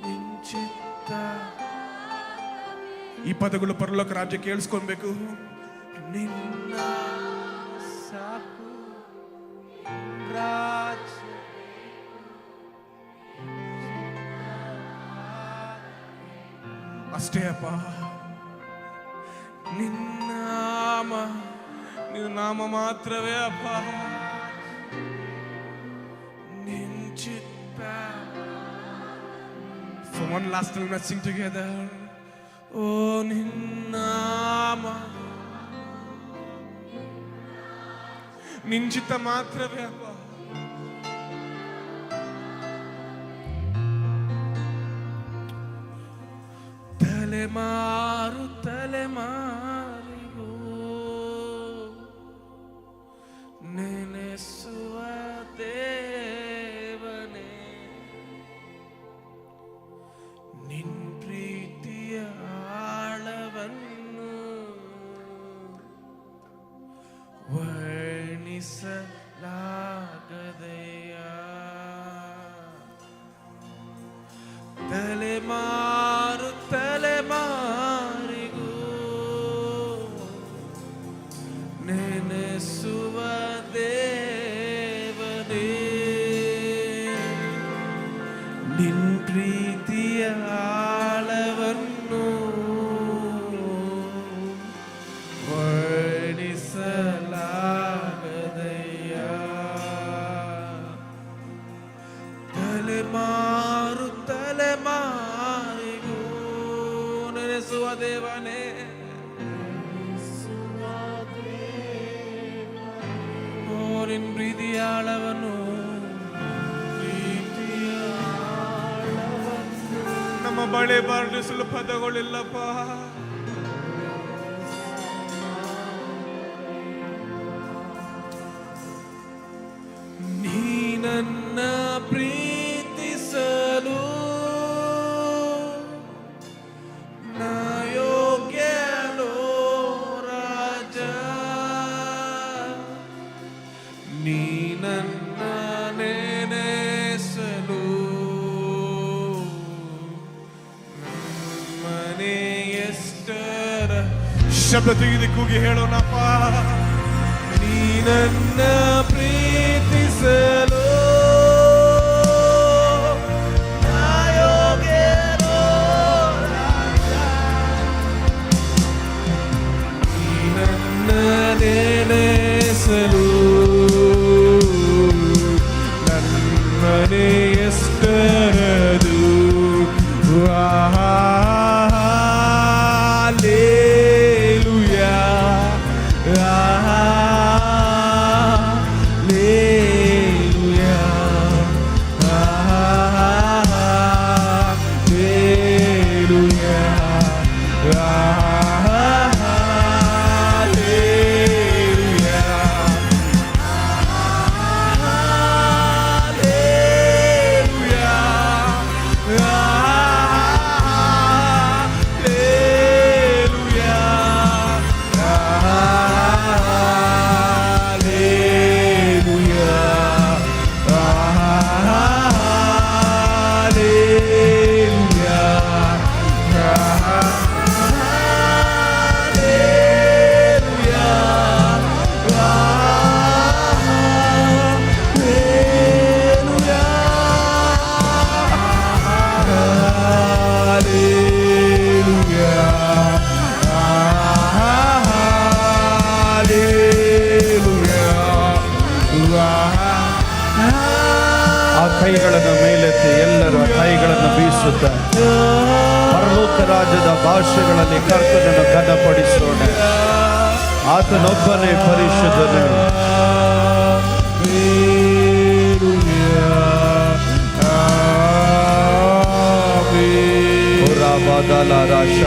ನಿನ್ನ ಚಿತ್ತ. ಈ ಪದಗಳು ಪರಲೋಕ ರಾಜ್ಯ ಕೇಳಿಸ್ಕೊಳ್ಬೇಕು. ನಿನ್ನ ಸಾಕು ರಾಜ್ಯ ಅಷ್ಟೇ ಅಪ್ಪ. ನಿನ್ನ ನಾಮ ಮಾತ್ರವೇ ಅಪ್ಪ. ನಿನ್ನ ಚಿತ್ತ. For one last time, let's sing together. Oh, ನಿನ್ನ ನಾಮ ನಿನ್ನ ಚಿತ್ತ ಮಾತ್ರವೇ ಅಪ್ಪ. ತಲೆಮಾರು ತಲೆಮಾರಿಗೂ ನೆನೆಸುವ ದೇವನೇ ನಿನ್ ಪ್ರೀತಿಯ ಆಳವನ್ನು ವರ್ಣಿಸಲಾಗದೆಯ. ತಲೆಮಾರು ತಲೆಮಾರಿಗೂ ನೆನೆಸುವ ದೇವನೇ ನಿನ್ ಪ್ರೀತಿಯ ಆಳವನ್ನು ವರ್ಣಿಸಲಾಗದೆಯ. ತಲೆಮಾರು ತಲೆಮಾರು ದೇವನೇ ಓ ನಿನ್ ಪ್ರೀತಿಯ ಆಳವನ್ನು ನಮ್ಮ ಬಳೆ ವರ್ಣಿಸಲು ಪದಗಳಿಲ್ಲಪ್ಪ. ನೀ ನನ್ನ ಪ್ರೀತಿಸಲು ನಾ ಯೋಗ್ಯನೋ ರಾಜ, ನೀ ನನ್ನ ನೆನೆಸಲು ಮನೆ ಎಷ್ಟರ ಶಬ್ದ ತೆಗೆದು ಕೂಗಿ ಹೇಳೋಣಪ್ಪ. ನೀ ನನ್ನ ಪ್ರೀತಿಸಲು ನಾ ಯೋಗ್ಯನೋ ರಾಜ, ನೀ ನನ್ನ ನೆನೆಸಲು ನನ್ಮನೆ ಎಷ್ಟರದು. ಆ ಕೈಗಳನ್ನು ಮೇಲೆತ್ತಿ ಎಲ್ಲರೂ ಆ ಕೈಗಳನ್ನು ಬೀಸುತ್ತ ಪರಲೋಕ ರಾಜ್ಯದ ಭಾಷೆಗಳಲ್ಲಿ ಕರ್ತನನ್ನು ಘನಪಡಿಸೋಣ. ಆತನೊಬ್ಬನೇ ಪರಿಶುದ್ಧನು. ರಾಶ